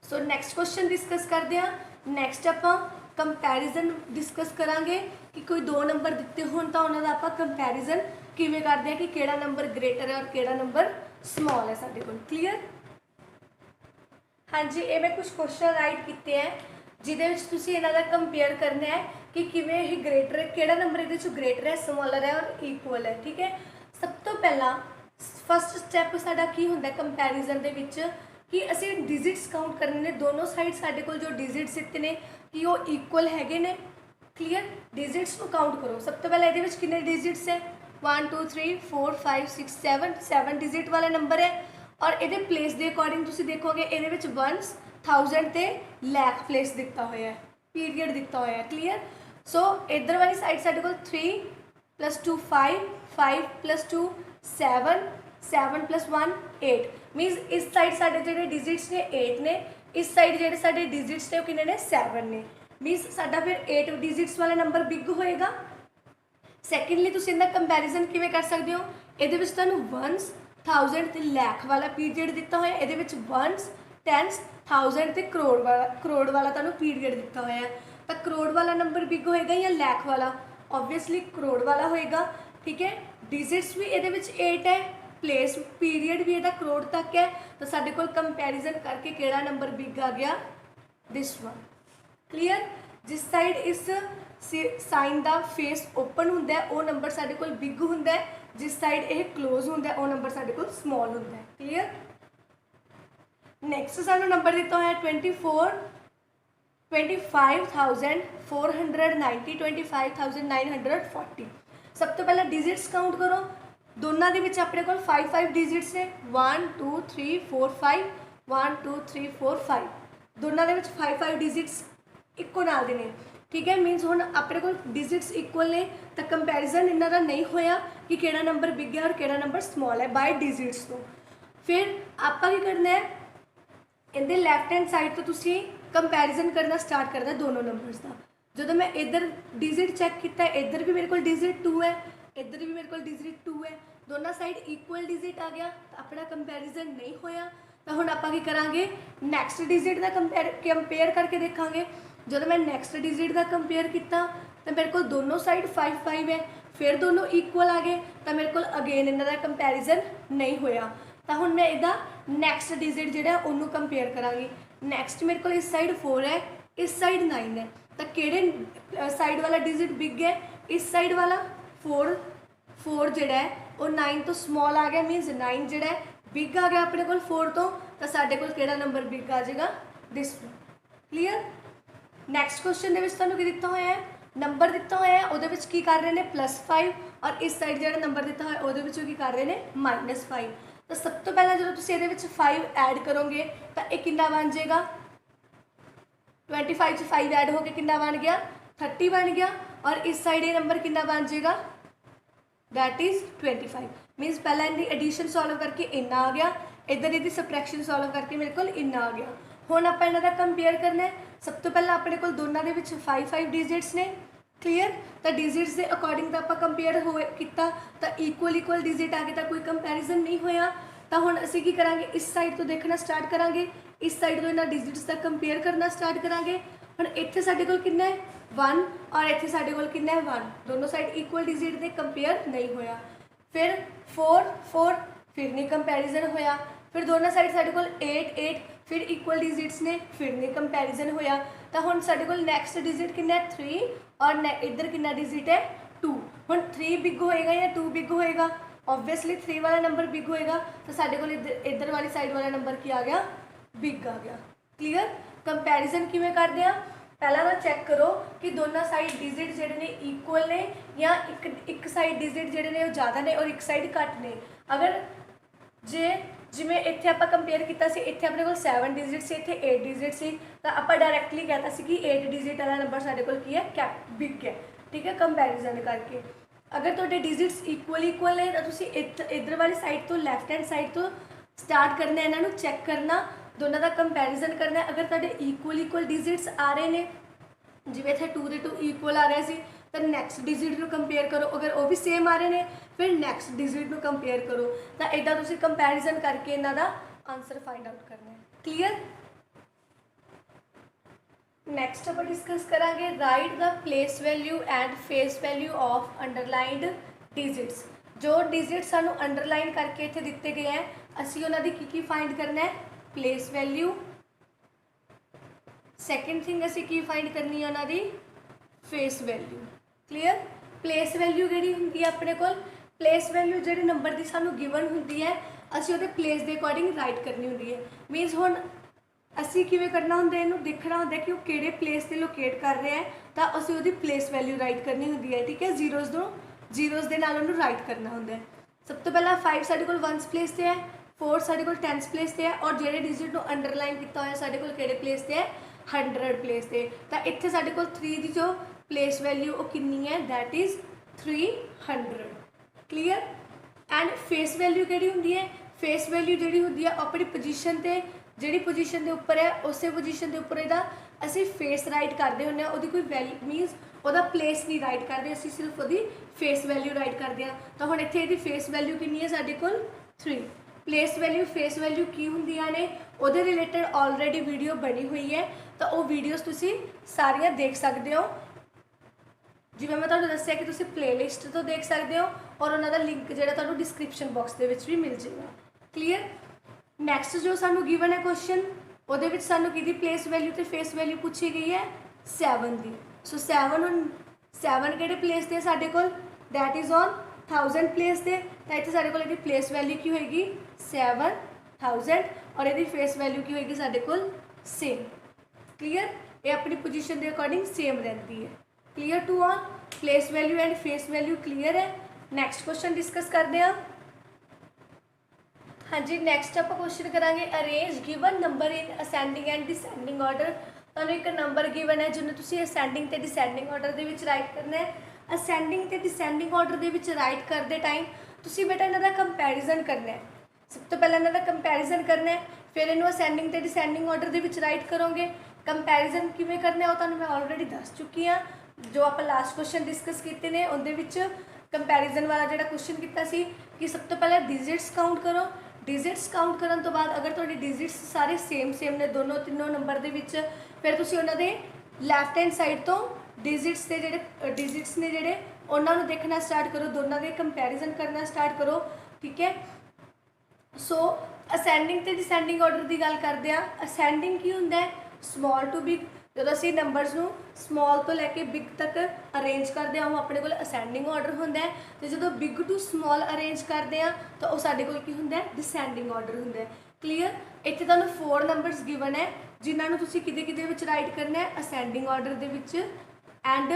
सो नैक्सट क्वेश्चन डिस्कस करते हैं। नैक्सट आपां कंपैरिजन डिस्कस करांगे कि कोई 2 नंबर दिते होण तां उन्हां दा आपां कंपैरिजन किवें करदे हैं कि किहड़ा नंबर ग्रेटर है और किहड़ा नंबर स्मॉल है साडे कोल। क्लीयर? हाँ जी, ये मैं कुछ क्वेश्चन राइट किए हैं जिहदे विच तुसीं इन्हां दा कंपेयर करना है कि किवें ये ग्रेटर है, किहड़ा नंबर इहदे चों ग्रेटर है, स्मॉलर है और इक्वल है, ठीक है। सब तो पहला फस्ट स्टैप साडा की हुंदा कंपैरिजन दे विच कि असीं डिजिट्स काउंट करने ने, दोनों साइड साडे कोल जो डिजिट्स दित्ते ने कि वो इक्वल हैगे ने। क्लीयर? डिजिट्स को काउंट करो। सब तो पहले इहदे विच कितने डिजिट्स है, 1 2 3 4 5 6 7 डिजिट वाला नंबर है। और ये प्लेस के अकॉर्डिंग तुसीं देखोगे ये वंस 1000 ते लैख प्लेस दिता हुआ है, पीरियड दिता हुआ है। क्लीयर? सो इधर वाली साइड साडे कोल 3 + 2 5 5 + 2 7 7 + 1 8 मीनस इस साइड साडे जिहड़े डिजिट्स ने 8 ने, इस साइड जिहड़े साडे डिजिट्स ने कितने ने 7 ने, मीनस साडा फिर 8 डिजिट्स वाला नंबर बिग होएगा। सैकेंडली तुसीं इहदा कंपैरिजन किवें कर सकते हो, इहदे विच तुहानूं वंस 1000 ते लैख वाला पीरियड दिता हुआ है, ये वंस 10 1000 ते करोड़ वाला तुहानूं पीरियड दिता हुआ है। तो करोड़ वाला नंबर बिग होएगा या लैख वाला? ऑब्वियसली करोड़ वाला होएगा, ठीक है। डिजिट्स भी ये 8 है, प्लेस पीरियड भी ये करोड़ तक है, तो साडे कोल कंपैरिजन करके किहड़ा नंबर बिग आ गया, दिस वन। क्लीयर? जिस साइड इस साइन का फेस ओपन होंदा है वो नंबर साडे कोल बिग होंदा है, जिस साइड ये क्लोज होंदा है वो नंबर साडे कोल स्मॉल होंदा है। क्लीयर? नैक्सट सानू नंबर दिता हुआ है 25,490 25,940। सब तो पहले डिजिट्स काउंट करो, दोनों के विच अपने कोल 5 डिजिट्स ने, 1 2 3 4 5 1 2 3 4 5 दोनों के विच 5 डिजिट्स इक्को नाल दे ने, ठीक है। मीनस हुण अपने कोल डिजिट्स इक्वल ने, तो कंपैरिजन इन्हां दा नहीं होया कि किहड़ा नंबर बिग है और किहड़ा नंबर स्मॉल है बाय डिजिट्स तो। फिर आपां की करना है, इहदे लैफ्ट हैंड साइड तो तुसीं कंपैरिजन करना स्टार्ट करना दोनों नंबर्स का। जो मैं इधर डिजिट चैक किया, इधर भी मेरे को डिजिट 2 है, इधर भी मेरे को डिजिट 2 है, दोनों साइड इक्वल डिजिट आ गया, तो अपना कंपैरिजन नहीं होया। तो हुण आपां की करांगे, नैक्सट डिजिट का कंपेयर करके देखांगे। जो मैं नैक्सट डिजिट का कंपेयर किया तो मेरे को दोनों साइड 5 5 है, फिर दोनों इक्वल आ गए, तो मेरे को अगेन इन्हां दा कंपैरिजन नहीं होया। तो हुण मैं इहदा नैक्सट डिजिट जिहड़ा उन्होंने कंपेयर करांगी। नैक्सट मेरे को इस साइड 4 है, इस साइड 9 है, तो किहड़े साइड वाला डिजिट बिग है, इस साइड वाला 4 जिहड़ा है वो 9 तो स्मॉल आ गया, मीनस 9 जिहड़ा है बिग आ गया अपने कोल 4 तो साडे कोल किहड़ा नंबर बिग आ जाएगा, this one. Clear? Next question दे विच तुहानूं की दिता होया है, नंबर दिता होया है, उहदे विच की कर रहे हैं +5 और इस साइड जिहड़ा नंबर दिता होया उहदे विच की कर रहे हैं -5। तो सब तो पहला जो तुसीं इहदे विच 5 ऐड करोगे तो ये कितना बन जाएगा, 25 च 5 ऐड होकर कितना बन गया, 30 बन गया। और इस साइड ये नंबर कितना बन जाएगा, दैट इज़ 25। मीनस पहला इनकी एडिशन सॉल्व करके इन्ना आ गया, इधर यदि सबट्रैक्शन सॉल्व करके मेरे को इन्ना आ गया। हुण आपां इन्हां दा कंपेयर करना है। सब तो पहला अपने को दोनों के 5 5 डिजिट्स ने, क्लीयर। तो डिजिट्स के अकॉर्डिंग तो आप कंपेयर हो किया तो इक्वल डिजिट आ गए तो कोई कंपैरिजन नहीं होया। तो हुण असीं की करांगे, इस साइड तो देखना स्टार्ट करांगे, इस साइड तो इन्हां डिजिट्स का कंपेयर करना स्टार्ट करांगे। हुण इत्थे साडे कोल कितना है 1 और इत्थे साडे कोल कितना है 1, दोनों साइड इक्वल डिजिट दे कंपेयर नहीं होया। फिर 4 4 फिर नहीं कंपैरिजन होया। फिर दोनों साइड साडे कोल 8 8 फिर इक्वल डिजिट्स ने, फिर नहीं कंपैरिजन होया। तो हुण साडे कोल नैक्सट डिजिट कितना है 3 और इधर कितना डिजिट है 2। हुण 3 बिग होएगा या 2 बिग होएगा? ऑब्वियसली 3 वाला नंबर बिग होएगा। तो साडे कोल इधर वाली साइड वाला नंबर की आ गया बिग आ गया। क्लीयर। कंपैरिजन किवें करदे आ, पहला ना चैक करो कि दोनों साइड डिजिट जिहड़े ने इक्वल ने या एक साइड डिजिट जिहड़े ने ज़्यादा ने और एक साइड घट ने। अगर जे जिमें इत्थे आपां कंपेयर किया सी, इत्थे अपने कोल 7 डिजिट से, इत्थे 8 डिजिट से, तो आपां डायरैक्टली कहता सी कि 8 डिजिट वाला नंबर साडे कोल की है कैप बिग है। ठीक है, कंपैरिजन करके अगर तुहाडे डिजिट्स इक्वल ने तो तुसीं इधर वाली साइड तो लैफ्ट हैंड साइड तो स्टार्ट करना, इन्हां नूं चैक करना, दोनों का कंपैरिजन करना। अगर तुहाडे इक्वल डिजिट्स आ रहे हैं, जिवें इत्थे 2 दे 2 इक्वल आ रहा सी, तो नैक्सट डिजिट में कंपेयर करो। अगर वो भी सेम आ रहे हैं फिर नैक्सट डिजिट में कंपेयर करो। तो इदा तुसीं कंपैरिजन करके इन्हां दा आंसर फाइंड आउट करना है। क्लीयर। नैक्सट आप डिस्कस करांगे right the place value and face value of underlined digits. जो डिजिट सानू अंडरलाइन करके इत्थे दिते गए हैं, असीं उन्हां दी की फाइंड करना है, प्लेस वैल्यू। सैकेंड थिंग असीं की फाइंड करनी है उन्हां दी face value. Clear. Place value जिहड़ी हुंदी है अपने कोल, प्लेस वैल्यू जिहड़े नंबर की सानू गिवन हुंदी है, असीं उहदे प्लेस के अकॉर्डिंग राइट करनी हुंदी है। मीनस हुण असीं किवें करना हुंदा, इहनूं देखना हुंदा कि वो किहड़े प्लेस ते लोकेट कर रहे हैं, तो असीं उहदी प्लेस वैल्यू राइट करनी हुंदी है। ठीक है, जीरोज़ दे नाल उहनूं राइट करना हुंदा है। सब तो पहला 5 साडे कोल 1 प्लेस ते है, 4 साडे कोल 10 प्लेस ते है, और जिहड़े डिजिट नूं अंडरलाइन किया होया साडे कोल किहड़े प्लेस ते है 100 प्लेस ते। तो इत्थे साडे कोल 3 की जो प्लेस वैल्यू वो कितनी है, that is 300। Clear. And face value किहड़ी हुंदी है, फेस वैल्यू जिहड़ी हुंदी है अपनी पोजीशन ते, जिहड़ी पोजीशन के उपर है उस पोजीशन के उपर इहदा असीं फेस राइट करते हुंदे हां। उहदी कोई वैल्यू मीनस उहदा प्लेस नहीं राइट करते, असीं सिर्फ उहदी फेस वैल्यू राइट करते हैं। तो हुण इत्थे इहदी फेस वैल्यू कितनी है साडे कोल 3। प्लेस वैल्यू फेस वैल्यू की हुंदियां ने उहदे रिलेटेड ऑलरेडी वीडियो बनी हुई है, तो वो वीडियोज़ तुसीं सारियां देख सकते हो। जिवें मैं तुहानूं दस्सिया कि तुसीं प्लेलिस्ट तो देख सकते हो, और उन्हां दा लिंक जिहड़ा तुहानूं डिस्क्रिप्शन बॉक्स दे विच भी मिल जाएगा। क्लीयर। नैक्सट जो सानूं गिवन है क्वेश्चन, उहदे विच सानूं किहदी प्लेस वैल्यू ते फेस वैल्यू पूछी गई है 7 दी। सो 7 किहड़े प्लेस ते साडे कोल, दैट इज़ ऑन 1000 प्लेस ते। तो इत्थे साडे कोल इहदी प्लेस वैल्यू की होएगी 7000, और इहदी फेस वैल्यू की होएगी साडे कोल सेम। क्लीयर। ये अपनी पोजीशन के अकॉर्डिंग सेम रहती है। Clear to all. Place value and face value clear है। नैक्सट क्वेश्चन डिस्कस करते हैं। हाँ जी, नैक्सट आप क्वेश्चन करांगे arrange given number in ascending and descending order. तुहानूं एक नंबर गिवन है जिन्हें तुसीं असेंडिंग ते डिसेंडिंग ऑर्डर दे विच राइट करना है। असेंडिंग ते डिसेंडिंग ऑर्डर दे विच राइट करते टाइम तुसीं बेटा इन्हां दा कंपैरिजन करना है। सब तो पहले इन्हां दा कंपैरिजन करना है, फिर इन्हूं असेंडिंग ते डिसेंडिंग ऑर्डर दे विच राइट करोगे। कंपैरिजन किवें करना है वो तुहानूं मैं ऑलरेडी दस चुकी हाँ। जो आप लास्ट क्वेश्चन डिस्कस किए हैं उहदे विच कंपैरिजन वाला जिहड़ा क्वेश्चन किया सी कि सब तो पहले डिजिट्स काउंट करो। डिजिट्स काउंट करन तो बाद अगर तुहाडे डिजिट्स सारे सेम ने दोनों तीनों नंबर दे विच, फिर तुसीं उन्हां दे लैफ्ट हैंड साइड तो डिजिट्स के डिजिट्स ने जिहड़े उन्हां नूं देखना स्टार्ट करो, दोनों के कंपैरिजन करना स्टार्ट करो। ठीक है। सो असेंडिंग ते डिसेंडिंग ऑर्डर की गल करते हैं। असेंडिंग की हुंदा है स्मॉल टू बिग, जो असीं नंबरस नूं स्मॉल तो लैके बिग तक अरेंज करते हैं वो अपने कोल असेंडिंग ऑर्डर हुंदा है, तो जो बिग टू स्मॉल अरेंज करते हैं तो वो साडे कोल की हुंदा है डिसेंडिंग ऑर्डर हुंदा है। क्लीयर। इत्थे तुहानूं 4 नंबर्स गिवन है जिन्हां नूं तुसीं किहदे विच राइट करना है असेंडिंग ऑर्डर दे विच, एंड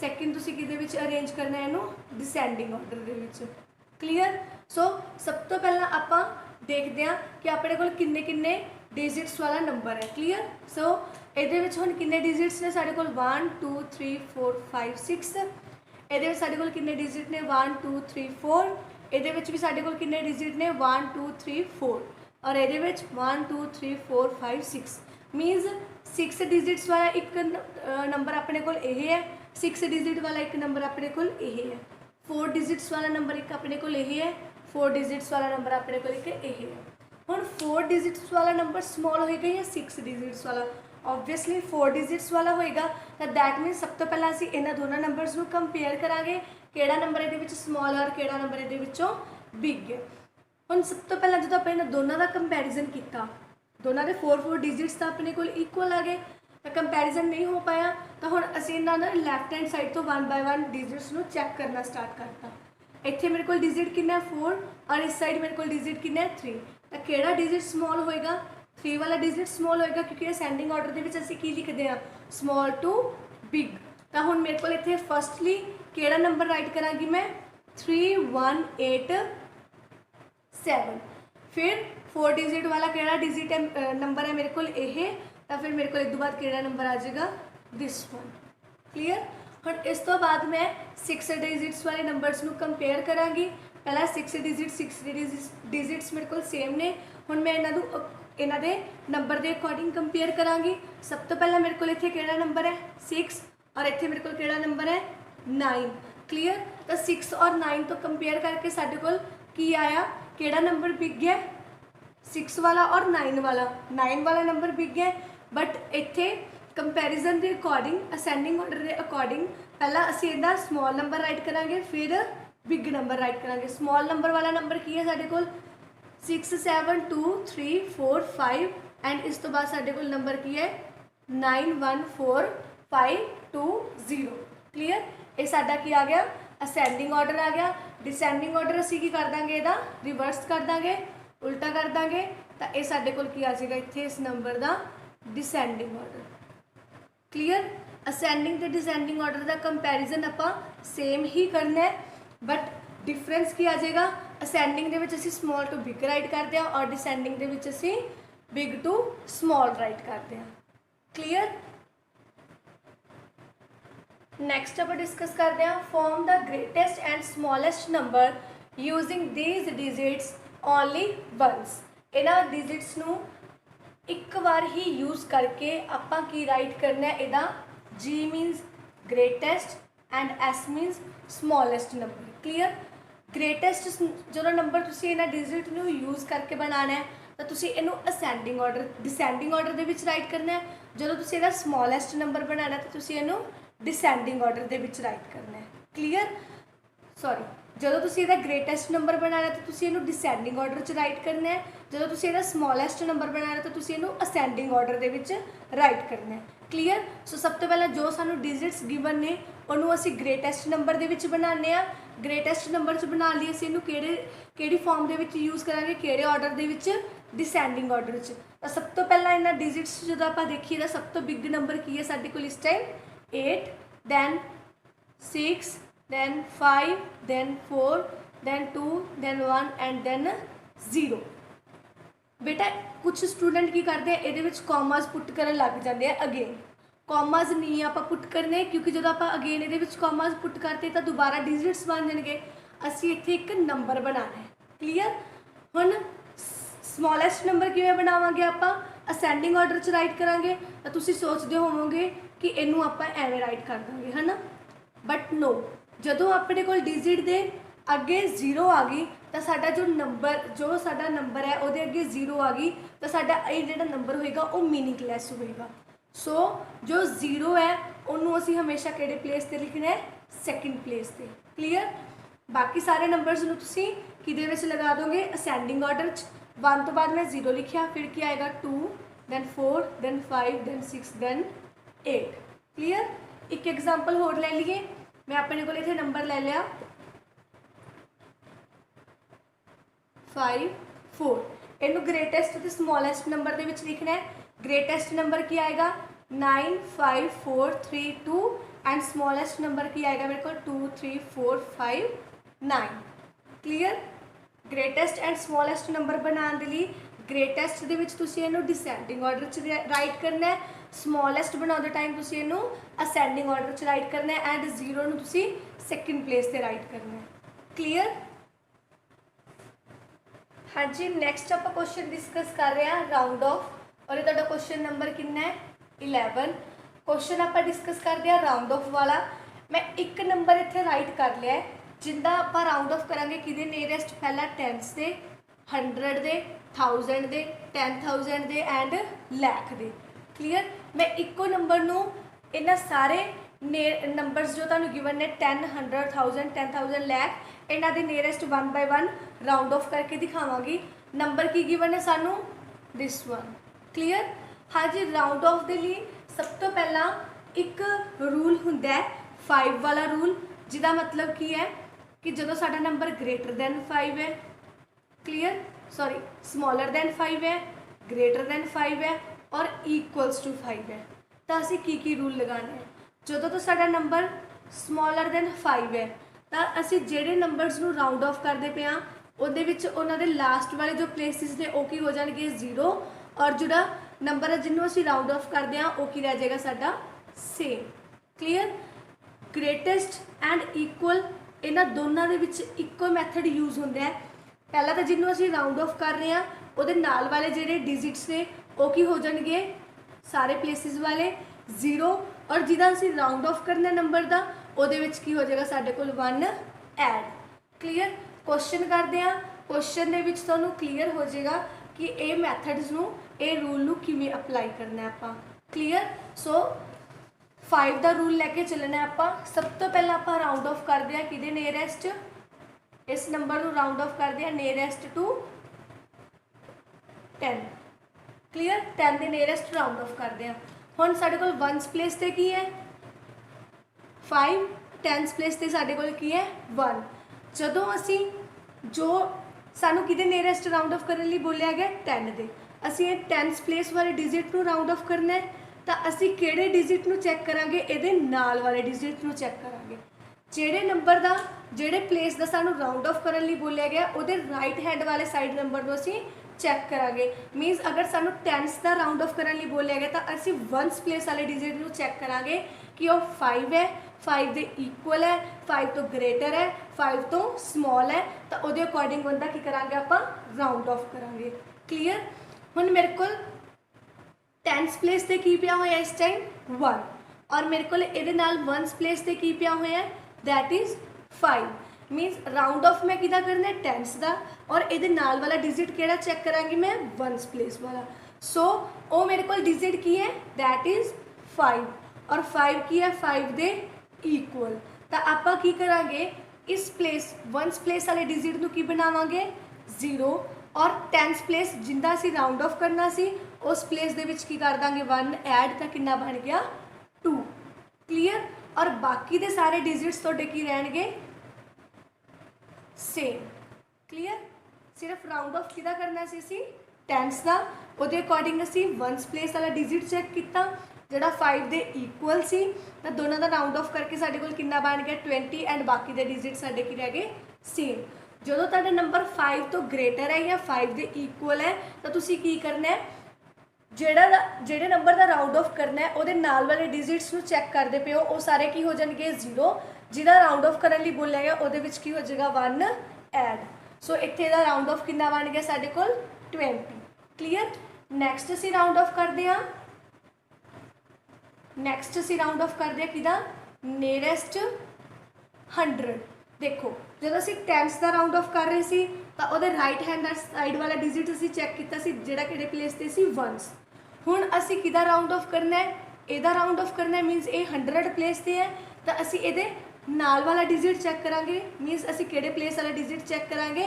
सैकेंड तुसीं किहदे विच अरेंज करना है इहनूं डिसेंडिंग ऑर्डर दे विच। क्लीयर। सो सब तो पहला आपां देखते हैं कि अपने कोल किन्ने किन्ने डिजिट्स वाला नंबर है। क्लीयर। सो ਇਹਦੇ ਵਿੱਚ ਹੁਣ ਕਿੰਨੇ डिजिट्स ने साढ़े कोल 1 2 3 4 5 6। ਇਹਦੇ ਵਿੱਚ ਸਾਡੇ ਕੋਲ ਕਿੰਨੇ डिजिट ने 1 2 3 4। ਇਹਦੇ ਵਿੱਚ ਵੀ ਸਾਡੇ ਕੋਲ ਕਿੰਨੇ डिजिट ने 1 2 3 4, और ਇਹਦੇ ਵਿੱਚ 1 2 3 4 5 6 मीनस 6 डिजिट्स वाला एक नंबर अपने कोल ਇਹ है। 6 डिजिट वाला एक नंबर अपने कोल यही है, 4 डिजिट्स वाला नंबर एक अपने कोल यही है, 4 डिजिट्स वाला नंबर अपने कोल एक यही है। हुण 4 डिजिट्स वाला नंबर स्मॉल होएगा या 6 डिजिट्स वाला? ऑब्वियसली 4 डिजिट्स वाला होएगा, तो दैट मीन सब तो पहला असीं इन्हां दोनों नंबर्स नूं कंपेयर करांगे, किहड़ा नंबर इहदे विच स्मॉल और किहड़ा नंबर इहदे विचों बिग है। हुण सब तो पहला जदों आपां इन्हां दोनों का कंपैरिजन किया, दोनों के 4 डिजिट्स तो अपने कोल इक्वल आ गए, तो कंपैरिजन नहीं हो पाया, तो हुण असीं इन्हां दा लैफ्ट हैंड साइड तो 1 बाय 1 डिजिट्स नूं चैक करना स्टार्ट करता। इत्थे मेरे को डिजिट कितना है 4 और इस साइड मेरे को डिजिट कितना है 3, तो किहड़ा डिजिट स्मॉल होएगा? 3 वाला डिजिट स्मॉल होएगा, क्योंकि असेंडिंग ऑर्डर दे विच असीं की लिखदे आ, स्मॉल टू बिग। तो हुण मेरे को इत्थे फर्स्टली किहड़ा नंबर राइट करांगी मैं? 3187। फिर 4 डिजिट वाला किहड़ा डिजिट है नंबर है मेरे को यह, तो फिर मेरे को इस बाद किहड़ा नंबर आ जाएगा? This one. क्लीयर। हुण इस तो बाद मैं 6 डिजिट्स वाले नंबर्स नूं कंपेयर करांगी। पहला 6 डिजिट्स मेरे को सेम ने, हुण मैं इन्हां दे नंबर के अकॉर्डिंग कंपेयर करांगी। सब तो पहला मेरे को इत्थे किहड़ा नंबर है? 6 और इत्थे मेरे को किहड़ा नंबर है? 9। क्लीयर। तो 6 और 9 तो कंपेयर करके साडे कोल की आया, किहड़ा नंबर बिग है? 6 वाला और 9 वाला। 9 वाला नंबर बिग है, बट इत्थे कंपैरिजन के अकॉर्डिंग असेंडिंग ऑर्डर के अकॉर्डिंग पहला असीं इहदा स्मॉल नंबर राइट करांगे, फिर बिग नंबर राइट करांगे। स्मॉल नंबर वाला नंबर की है साडे कोल? 6 7 2 3 4 5 एंड इस तो बाद साडे कोल नंबर की है 9 1 4 5 2 0। क्लीयर। ये साडा की आ गया? असेंडिंग ऑर्डर आ गया। डिसेंडिंग ऑर्डर असीं की कर देंगे, इहदा रिवर्स कर देंगे, उल्टा कर देंगे, तो ये साडे कोल की आ जाएगा इत्थे इस नंबर का डिसेंडिंग ऑर्डर। क्लीयर। असेंडिंग ते डिसेंडिंग ऑर्डर का कंपैरिजन आपां सेम ही करना है, बट डिफरेंस की आ जाएगा? असेंडिंग दे विच असीं स्मॉल टू बिग राइट करते हैं और डिसेंडिंग दे विच असीं बिग टू स्मॉल राइट करते हैं। क्लीयर। नैक्सट आप डिस्कस करते हैं form the greatest and smallest number using these digits only ones. इन्हां डिजिट्स नूं एक बार ही यूज़ करके आपां की राइट करना है? इहदा G मीनस greatest and S मीनस smallest number. Clear. Greatest जो नंबर तुसीं इन्हां डिजिट नूं यूज़ करके बनाना है, तो तुसीं इहनूं असेंडिंग ऑर्डर डिसेंडिंग ऑर्डर दे विच राइट करना है। जो तुसीं इहदा स्मॉलेस्ट नंबर बनाना है, तो तुसीं इहनूं डिसेंडिंग ऑर्डर दे विच राइट करना है। क्लीयर। सॉरी, जो तुसीं इहदा ग्रेटेस्ट नंबर बनाना है, तो तुसीं इहनूं डिसेंडिंग ऑर्डर च राइट करना है। जो तुसीं इहदा स्मॉलेस्ट नंबर बनाना है, तो तुसीं इहनूं असेंडिंग ऑर्डर दे विच राइट करना है। क्लीयर। सो सब तो पहला जो सानू डिजिट्स गिवन ने उन्होंने असीं ग्रेटेस्ट नंबर दे विच बनाने आ। ग्रेटेस्ट नंबर च बना लिए असीं इहनूं किहड़ी फॉर्म दे विच यूज़ करांगे, किहड़े ऑर्डर दे विच? डिसेंडिंग ऑर्डर च। तो सब तो पहला इन्हां डिजिट्स जो आपां देखीए तां सब तो बिग नंबर की है साडे कोल इस time? 8, then 6, then 5, then 4, then 2, then 1 and then 0। बेटा कुछ स्टूडेंट की करते हैं, ये कॉमाज पुट कर लग जाते हैं अगेन। कॉमाज नहीं आप पुट करने, क्योंकि जो आप अगेन ये कॉमाज पुट करते तो दोबारा डिजिट्स बन जाएंगे। असी इत्थे एक नंबर बनाना है। क्लीयर। हुण स्मॉलेस्ट नंबर किवें बनावांगे? आप असेंडिंग ऑर्डर च राइट करांगे, तो तुसीं सोचते होवोगे कि इनू आप एवें राइट कर देंगे, है ना, बट नो। जदों अपने कोल डिजिट दे अगे 0 आ गई, तो साडा जो साडा नंबर है वो अगे 0 आ गई, तो साडा ये जिहड़ा नंबर होएगा वो मीनिंगलैस होएगा। सो जो 0 है उन्होंने असीं हमेशा किहड़े प्लेस ते लिखना है? सैकेंड प्लेस ते। क्लीयर। बाकी सारे नंबर्स नूं तुसीं किहदे विच लगा दोगे? असेंडिंग ऑर्डर च। 1 तो बाद मैं 0 लिखिया, फिर क्या आएगा? 2, then 4, then 5, then 6, then 8। Clear. एक एग्जाम्पल होर ले लीए। मैं अपने को इत्थे नंबर ले लिया 5 4। इनू ग्रेटेस्ट तो स्मॉलेस्ट नंबर के लिखना है। ग्रेटेस्ट नंबर की आएगा 9 5 4 3 2 एंड स्मॉलेस्ट नंबर की आएगा मेरे को 2 3 4 5 9। Clear. Greatest and smallest number बनाने के लिए ग्रेटेस्ट के डिसेंडिंग ऑर्डर च राइट करना है, स्मॉलेस्ट बनाते टाइम तुम असेंडिंग ऑर्डर च राइट करना है एंड 0 नूं सैकेंड प्लेस से राइट करना है। क्लीयर। हाँ जी, नैक्सट आप क्वेश्चन डिस्कस कर रहे हैं राउंड ऑफ, और ये क्वेश्चन नंबर कितना है? 11। क्वेश्चन आप डिस्कस करते हैं राउंड ऑफ वाला। मैं एक नंबर इत्थे राइट कर लिया है जिंदा आपां राउंड ऑफ करांगे किहदे नीयरेस्ट, पहला टेंस दे, 100 दे, 1000 दे, 10,000 दे एंड लैख दे। क्लीयर। मैं इक्को नंबर नूं इन्हां सारे नंबर्स जो तुहानूं गिवन ने 10, 100, 1000, 10,000, लैख, इन्हां दे नीयरेस्ट 1 बाय 1 राउंड ऑफ करके दिखावांगी। नंबर की गिवन है सानूं दिस वन। क्लीयर। हाँ जी, राउंड ऑफ दे लिए सब तो पहला एक रूल हुंदा है 5 वाला रूल, जिहदा मतलब की है कि जो साडा नंबर ग्रेटर दैन 5 है, क्लीयर, सॉरी स्मॉलर दैन 5 है, ग्रेटर दैन 5 है और इक्वल्स टू 5 है, तो असी की रूल लगाने हैं। जो तो साडा नंबर स्मॉलर दैन 5 है तो असी जेडे नंबर्स नूं राउंड ऑफ करते पे हाँ उहदे विच उहनां दे लास्ट वाले जो प्लेसिस ने वो की हो जाएंगे 0 और जोड़ा नंबर है जिन्होंने असी राउंड ऑफ करते हैं वो की रह जाएगा साडा same. Clear. Greatest and equal इन्हां दोनों के विच इक्को मैथड यूज होंदा है। पहला तो जिन्होंने असी राउंड ऑफ कर रहे हैं वो नाल वाले जेडे डिजिट्स ने वो की हो जाएंगे सारे प्लेसिस वाले 0 और जिदा असी राउंड ऑफ करना नंबर का ਉਹਦੇ ਵਿੱਚ ਕੀ ਹੋ ਜਾਏਗਾ ਸਾਡੇ ਕੋਲ 1 ਐਡ। क्लीयर। क्वेश्चन करते हैं, क्वेश्चन ਦੇ ਵਿੱਚ ਤੁਹਾਨੂੰ क्लीयर हो जाएगा कि ये मैथड्स ਨੂੰ ਇਹ रूल ਨੂੰ ਕਿਵੇਂ अप्लाई करना है ਆਪਾਂ। क्लीयर। सो 5 ਦਾ रूल लेके चलना है ਆਪਾਂ। सब तो पहला ਆਪਾਂ राउंड ऑफ करते हैं किहदे नीयरेस्ट, इस नंबर ਨੂੰ राउंड ऑफ करते हैं नीयरेस्ट टू 10। क्लीयर। 10 ਦੇ नीयरेस्ट राउंड ऑफ करते हैं। ਹੁਣ ਸਾਡੇ ਕੋਲ 1s प्लेस ਤੇ ਕੀ है 5, 10s प्लेस ते साडे कोल की है 1। जदों असी जो सानू किहदे नीयरेस्ट राउंड ऑफ करने लई बोलिया गया 10 दे, असी ये 10s प्लेस वाले डिजिट नूं राउंड ऑफ करना है तो असी किहड़े डिजिट नूं चैक करांगे, इहदे नाल वाले डिजिट नूं चैक करांगे। जिहड़े नंबर दा जिहड़े प्लेस दा सानू राउंड ऑफ करने लई बोलिया गया उहदे राइट हैंड वाले साइड नंबर नूं असी चैक करांगे। मीनस अगर सानू 10s का राउंड ऑफ करने लई बोलिया गया तो असी 1s प्लेस वाले डिजिट नूं चैक करांगे कि वो 5 है, 5 के इक्वल है, 5 तो ग्रेटर है, 5 तो स्मॉल है, तो वो अकॉर्डिंग बंदा की करांगे आप राउंड ऑफ करांगे। क्लीयर। हुण मेरे को 10s प्लेस से की पिया होया इस टाइम 1 और मेरे को ये 1s प्लेस से की पिया होया दैट इज़ 5। मीनस राउंड ऑफ मैं किदा करना है 10s का और ये नाल वाला डिजिट केड़ा चेक करांगी मैं 1s प्लेस वाला। सो वो मेरे को डिजिट की है दैट इज़ 5 और 5 की है 5 दे इक्वल। तो आप की करांगे इस प्लेस 1s प्लेस वाले डिजिट नूं की बनावांगे 0 और 10s प्लेस जिंदा असी राउंड ऑफ करना सी उस प्लेस दे विच की कर दांगे 1 ऐड तो कितना बन गया 2। क्लीयर। और बाकी दे सारे डिजिट्स तुहाडे की रहणगे सेम। क्लीयर। सिर्फ राउंड ऑफ किदा करना सी असी 10s का, उहदे अकॉर्डिंग असी 1s प्लेस वाला डिजिट चेक किया जोड़ा 5 दे इक्वल सी, तो दोनों का राउंड ऑफ करके साडे कोल कितना बन गया 20 एंड बाकी दे डिजिट साडे की रह गए सेम। जो तुहाडा नंबर 5 तो ग्रेटर है या 5 दे इक्वल है तो तुसी की करना है जेड़े नंबर का राउंड ऑफ करना है वो नाल वाले डिजिट्स नूं चेक करते पे हो वो सारे की हो जाएंगे 0, जिहदा राउंड ऑफ करने लई बोलिया गया वो की हो जाएगा 1 ऐड। सो इत्थे दा राउंड ऑफ कितना बन गया साडे कोल 20। क्लीयर। नैक्सट असी राउंड ऑफ करते हैं, नैक्सट असी राउंड ऑफ करते हैं किदा नीयरेस्ट 100। देखो जब असी 10s का राउंड ऑफ कर रहे सी तो वो राइट हैंड साइड वाला डिजिट असी चेक किया जोड़ा कि प्लेस ते सी 1s। हुण असी किदा राउंड ऑफ करना है, इहदा राउंड ऑफ करना है मीनस ये 100 प्लेस ते है तो असी इहदे नाल वाला डिजिट चेक करांगे। मीनस असी किहड़े प्लेस वाला डिजिट चेक करांगे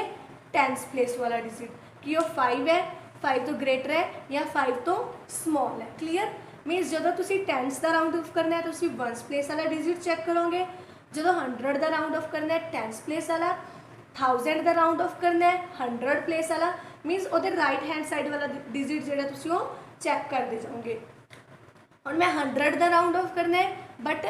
10s प्लेस वाला डिजिट कि वो 5 है, 5 तो ग्रेटर है या 5 तो स्मॉल है। क्लीयर। मीनस जो तुसी 10s का राउंड ऑफ करना है तो तुसी 1s प्लेस वाला डिजिट चेक करोगे, जो 100 का राउंड ऑफ करना है 10s प्लेस वाला, 1000 का राउंड ऑफ करना है 100 प्लेस वाला। मीनस वो राइट हैंड साइड वाला डिजिट जो तुसी वो चेक करते जाओगे। और मैं 100 का राउंड ऑफ करना है बट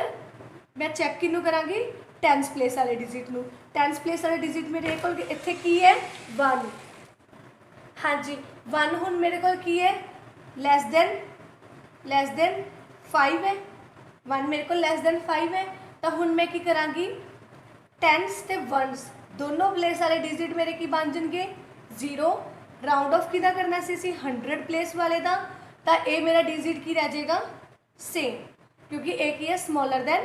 मैं चेक किनू करांगी 10s प्लेस वाले डिजिट नू। 10s प्लेस वाले डिजिट मेरे को इत्थे की है 1। हाँ जी 1 हुण मेरे को की है लैस देन 5 है, 1 मेरे को लैस देन 5 है तो हुण मैं की करांगी 10s ते 1s दोनों प्लेस वाले डिजिट मेरे की बन जाएंगे 0। राउंड ऑफ किदा करना सी 100 प्लेस वाले का तो ये मेरा डिजिट की रह जाएगा सेम क्योंकि एक ही है स्मॉलर दैन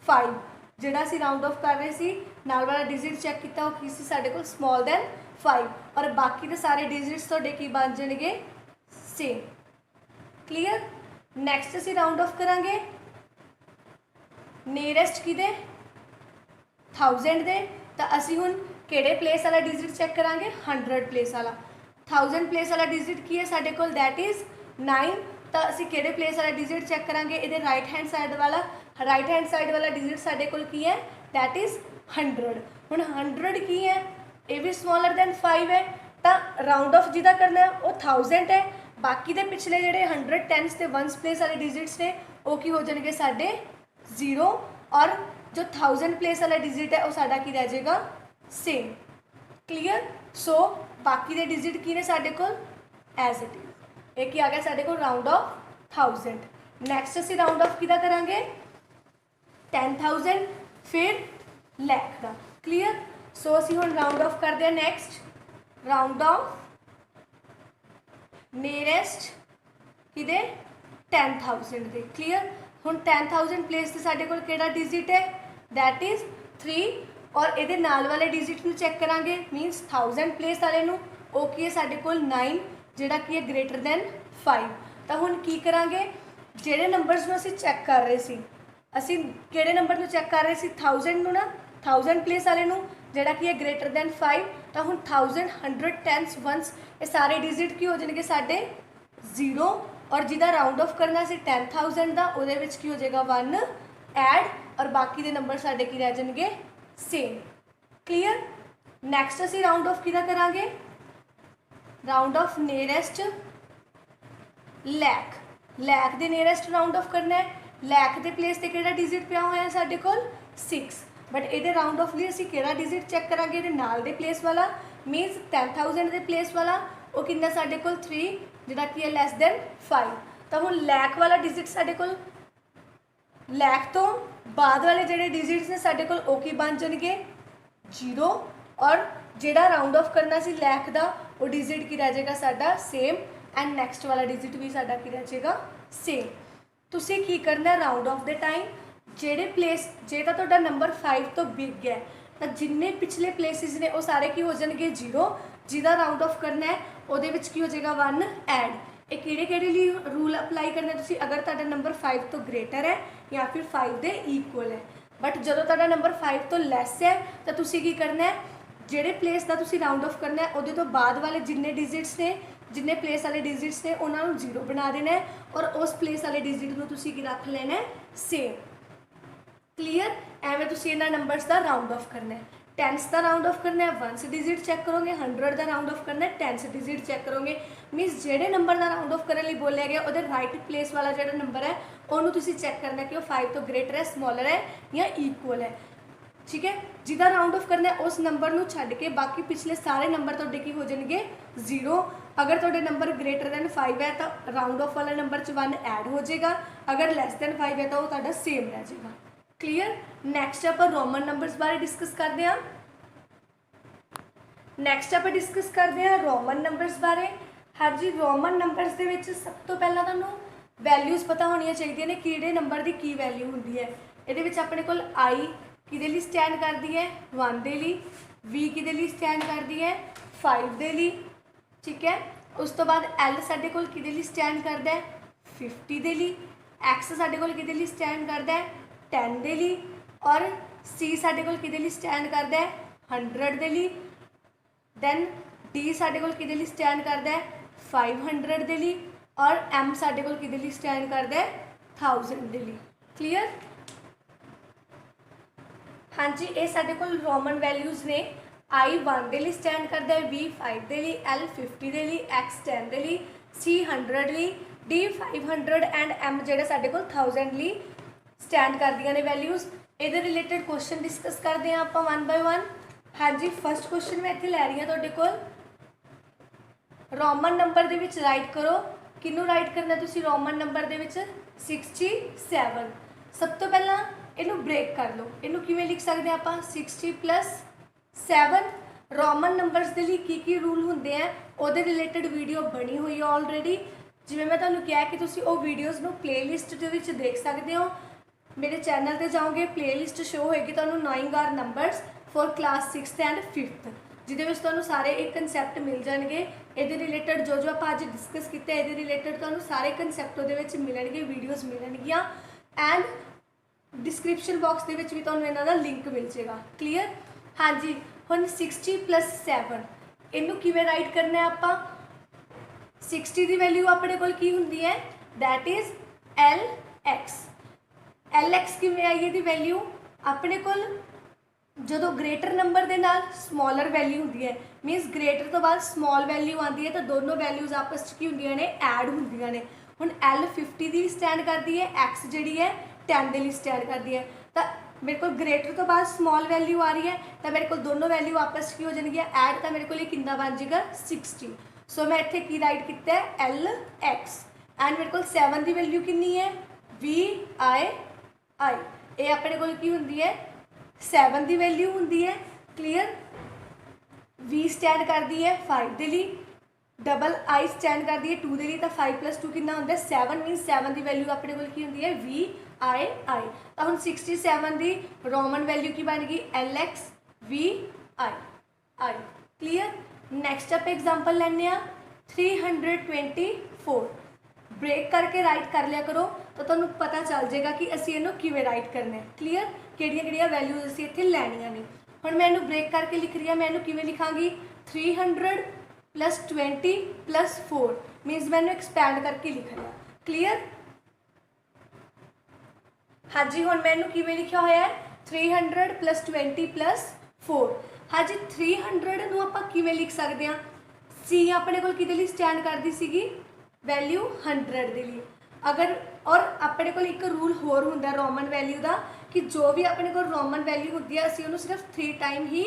5। ਜਿਹੜਾ ਅਸੀਂ ਰਾਉਂਡ ਆਫ ਕਰ ਰਹੇ ਸੀ ਨਾਲ ਵਾਲਾ ਡਿਜਿਟ ਚੈੱਕ ਕੀਤਾ ਉਹ ਕੀ ਸੀ ਸਾਡੇ ਕੋਲ ਸਮਾਲ ਦੈਨ 5 ਔਰ ਬਾਕੀ ਦੇ ਸਾਰੇ ਡਿਜਿਟਸ ਤੁਹਾਡੇ ਕੀ ਬਣ ਜਾਣਗੇ ਸੇਮ। ਕਲੀਅਰ। ਨੈਕਸਟ ਅਸੀਂ ਰਾਉਂਡ ਆਫ ਕਰਾਂਗੇ ਨੀਅਰੈਸਟ ਕਿਹਦੇ 1000 ਦੇ, ਤਾਂ ਅਸੀਂ ਹੁਣ ਕਿਹੜੇ ਪਲੇਸ ਵਾਲਾ ਡਿਜਿਟ ਚੈੱਕ ਕਰਾਂਗੇ 100 ਪਲੇਸ ਵਾਲਾ। 1000 ਪਲੇਸ ਵਾਲਾ ਡਿਜਿਟ ਕੀ ਹੈ ਸਾਡੇ ਕੋਲ ਦੈਟ ਇਜ਼ 9, ਤਾਂ ਅਸੀਂ ਕਿਹੜੇ ਪਲੇਸ ਵਾਲਾ ਡਿਜਿਟ ਚੈੱਕ ਕਰਾਂਗੇ ਇਹਦੇ ਰਾਈਟ ਹੈਂਡ ਸਾਈਡ ਵਾਲਾ ਡਿਜਿਟ ਸਾਡੇ ਕੋਲ ਕੀ ਹੈ ਦੈਟ ਇਜ਼ 100। ਹੁਣ 100 ਕੀ ਹੈ ਇਹ ਵੀ ਸਮਾਲਰ ਦੈਨ 5 ਹੈ, ਤਾਂ ਰਾਉਂਡ ਆਫ ਜਿਹਦਾ ਕਰਨਾ ਹੈ ਉਹ 1000 ਹੈ। ਬਾਕੀ ਦੇ ਪਿਛਲੇ ਜਿਹੜੇ 100 10s ਤੇ 1s ਪਲੇਸ ਵਾਲੇ ਡਿਜਿਟਸ ਨੇ ਉਹ ਕੀ ਹੋ ਜਾਣਗੇ ਸਾਡੇ 0 ਔਰ जो 1000 प्लेस वाला डिजिट है वो साडा की रह जाएगा सेम। क्लीयर। सो बाकी दे डिजिट की ने साडे कोल एज इट इज एक ही आ गया साडे कोल राउंड ऑफ 1000। नैक्सट असीं राउंड ऑफ किदा करांगे 10,000 फिर लैख का। क्लीयर। सो असीं हुण राउंड ऑफ करते हैं नैक्सट राउंड ऑफ नियरेस्ट किदे 10,000 दे। क्लीयर। हुण 10,000 प्लेस से साडे कोल केड़ा डिजिट है दैट इज 3 और ये नाल वाले डिजिट नूं चैक करांगे मीनस 1000 प्लेस वाले नूं वो की है साडे कोल 9 जिहड़ा की है ग्रेटर दैन 5। तो हुण की करांगे जिहड़े नंबर्स नूं असीं चैक कर रहे सी असीं किहड़े नंबर नूं चैक कर रहे सी 1000 नूं ना 1000 प्लेस वाले नूं जिहड़ा की है ग्रेटर दैन 5। तो हुण 1000 100 10s 1s ये सारे डिजिट की हो जाएंगे साडे 0 और जिदा राउंड ऑफ करना सी 10,000 का उहदे विच की हो जाएगा 1 ऐड और बाकी दे नंबर साडे की रह जाएंगे सेम। क्लीयर। नैक्सट असीं राउंड ऑफ किहदा करांगे round of nearest lakh. Lakh they nearest round of करना है। लैख दे प्लेस ते किहड़ा डिजिट पिया होया साडे कोल 6 बट इहदे राउंड ऑफ लई असीं किहड़ा डिजिट चैक करांगे इहदे नाल दे प्लेस वाला मीनस 10,000 दे प्लेस वाला वो कितना साडे कोल 3 जिहड़ा की है लैस दैन 5। तो हुण लैख वाला डिजिट साडे कोल लैख तो बाद वाले जिहड़े डिजिट्स ने साडे कोल ओह की बन जाणगे 0 और जिहड़ा राउंड ऑफ करना सी लैख दा वो डिजिट की रह जाएगा साडा सेम एंड नैक्सट वाला डिजिट भी साडा की रह जाएगा सेम। तुसीं की करना राउंड ऑफ द टाइम जिहड़े प्लेस जे तां तुहाडा नंबर 5 तो बिग है तो जिन्ने पिछले प्लेसिस ने वो सारे की हो जाएंगे 0 जिहदा राउंड ऑफ करना है ਉਹਦੇ ਵਿੱਚ ਕੀ ਹੋ ਜਾਏਗਾ 1 ਐਡ। ਇਹ ਕਿਹੜੇ ਲਈ रूल अप्लाई करना ਤੁਸੀਂ अगर ਤੁਹਾਡਾ नंबर 5 तो ग्रेटर है या फिर 5 ਦੇ इक्वल है बट ਜਦੋਂ ਤੁਹਾਡਾ नंबर 5 तो लैस है तो ਤੁਸੀਂ ਕੀ करना है ਜਿਹੜੇ प्लेस ਦਾ ਤੁਸੀਂ राउंड ऑफ करना है ਉਹਦੇ ਤੋਂ ਬਾਅਦ वाले जिन्ने डिजिट्स ने जिन्ने प्लेस वाले डिजिट्स ने ਉਹਨਾਂ ਨੂੰ 0 बना देना है और उस प्लेस वाले डिजिट ਨੂੰ ਤੁਸੀਂ ਕੀ ਰੱਖ लेना है सेम। क्लीयर। ਐਵੇਂ ਤੁਸੀਂ ਇਹਨਾਂ नंबर्स ਦਾ राउंड ऑफ करना है। 10s का राउंड ऑफ करना है 1s डिजिट चेक करोगे 100 का राउंड ऑफ करना है 10s डिजिट चेक करोगे मीनस जेडे नंबर का राउंड ऑफ करने लिए बोलिया गया वो राइट प्लेस वाला जो नंबर है उन्होंने तुसी चेक करना है कि वो 5 तो ग्रेटर है स्मॉलर है या इक्वल है। ठीक है। जिदा राउंड ऑफ करना है उस नंबर को छड्ड के बाकी पिछले सारे नंबर तुहाडे की हो जाएंगे 0। अगर तुहाडे नंबर ग्रेटर दैन 5 है तो राउंड ऑफ वाला नंबर 1 ऐड हो जाएगा अगर लैस दैन 5 है तो वो तुहाडा सेम रह जाएगा। क्लीयर। नैक्सट आप रोमन नंबर्स बारे डिस्कस करते हैं। नैक्सट आप डिस्कस करते हैं रोमन नंबर्स बारे। हाँ जी रोमन नंबर्स के विच सब तो पहला तुहानूं वैल्यूज़ पता होनी चाहिए ने किहड़े नंबर की वैल्यू होंदी है। इहदे विच अपने कोल आई किहदे लई स्टैंड करदी है 1 दे लई, वी किहदे लई स्टैंड करदी है 5 दे लई। ठीक है। उस तो बाद एल साडे कोल किहदे लई स्टैंड करदा है 50 दे लई, एक्स साडे कोल किहदे लई स्टैंड करदा है 10 दे लई और सी साडे कोल किहदे लई स्टैंड करदा है 100 दे लई। दैन डी साडे कोल किहदे लई स्टैंड करदा है 500 दे लई और एम साडे कोल किहदे लई स्टैंड करदा है 1000 दे लई। क्लीयर। हाँ जी ये साडे कोल रोमन वैल्यूज़ ने आई 1 दे लई स्टैंड करदा है, वी 5 दे लई, एल 50 दे लई, एक्स 10 दे लई, सी 100 लई, डी 500 एंड एम जिहड़ा साडे कोल 1000 लई स्टैंड करदियां ने वैल्यूज़। इहदे रिलेटेड क्वेश्चन डिस्कस करते हैं आप 1 बाय 1। हाँ जी फस्ट क्वेश्चन मैं इत्थे लै रही हूँ तुहाडे कोल रोमन नंबर दे विच राइट करो किनू राइट करना तुसीं रोमन नंबर दे विच 67। सब तो पहला इनू ब्रेक कर लो इनू किवें लिख सकते हैं आप 60 + 7। रोमन नंबर्स के लिए की रूल होंगे हैं उहदे रिलेटेड वीडियो बनी हुई है ऑलरेडी जिवें मैं तुहानूं कहा कि तुसीं वो वीडियोज़ नूं प्लेलिस्ट दे विच देख सकते हो। मेरे चैनल पर जाओगे प्लेलिस्ट शो होएगी तो knowing our numbers for class 6th and 5th जिहदे विच तुहानूं सारे एक कंसैप्ट मिल जाएंगे। ये रिलेटेड जो जो आप अज डिस्कस किया ये रिलेटेड तुहानूं सारे कंसैप्ट उहदे विच मिलणगे, वीडियोज़ मिलणगियां एंड डिस्क्रिप्शन बॉक्स दे विच भी तुहानूं इन्हां दा लिंक मिल जाएगा। क्लीयर? हाँ जी, हुण 60 + 7 इनू किवें राइट करना है आपां। 60 की वैल्यू अपने कोल की हुंदी है, दैट इज़ LX। LX किवें आई है दी वैल्यू अपने कोल जो ग्रेटर नंबर के नाल स्मॉलर वैल्यू होंगी है, मीनस ग्रेटर तो बाद स्मॉल वैल्यू आती है तो दोनों वैल्यूज़ आपस की होंदियां ने ऐड होंदियां ने। हुण L 50 की स्टैंड करती है, X जी है 10 के लिए स्टैंड करती है, तो मेरे को ग्रेटर तो बाद स्मॉल वैल्यू आ रही है तो मेरे को दोनों वैल्यू आपस की हो जाएगी ऐड, तो मेरे को कितना बन जाएगा 60। सो मैं इत्थे की राइट किया है LX एंड मेरे को 7 की वैल्यू कितनी है VI। ये अपने को की होंदी है 7 की वैल्यू होंदी है। क्लीयर? V स्टैंड करती है 5 के लिए, डबल I स्टैंड करती है 2 के लिए, तो 5 + 2 कितना होंगे 7, मीनस 7 की वैल्यू अपने को की होंदी है VI। तो हम 67 की रोमन वैल्यू की बन गई LX VI। क्लीयर? नैक्सट आप एग्जाम्पल लैने 324 ब्रेक करके राइट कर लिया करो तो तुहानूं पता चल जाएगा कि असीं इहनूं किवें राइट करना है। क्लीयर? किहड़ियां वैल्यूज असीं इत्थे लैणियां ने। हुण मैं इहनूं ब्रेक करके लिख रही हूँ, मैं इहनूं किवें लिखांगी 300 + 20 + 4 मीनस मैं इहनूं एक्सपैंड करके लिख रहा। क्लीयर? हाँ जी, हुण मैं इहनूं किवें लिखिया होया है 300 + 20 + 4। हाँ जी, 300 नूं आपां किवें लिख सकते हैं, C अपने कोल किहदे लई स्टैंड करदी सीगी वैल्यू 100 के लिए। अगर और अपने को एक रूल होर हुंदा रोमन वैल्यू का कि जो भी अपने को रोमन वैल्यू होती है असीं उहनूं सिर्फ 3 टाइम ही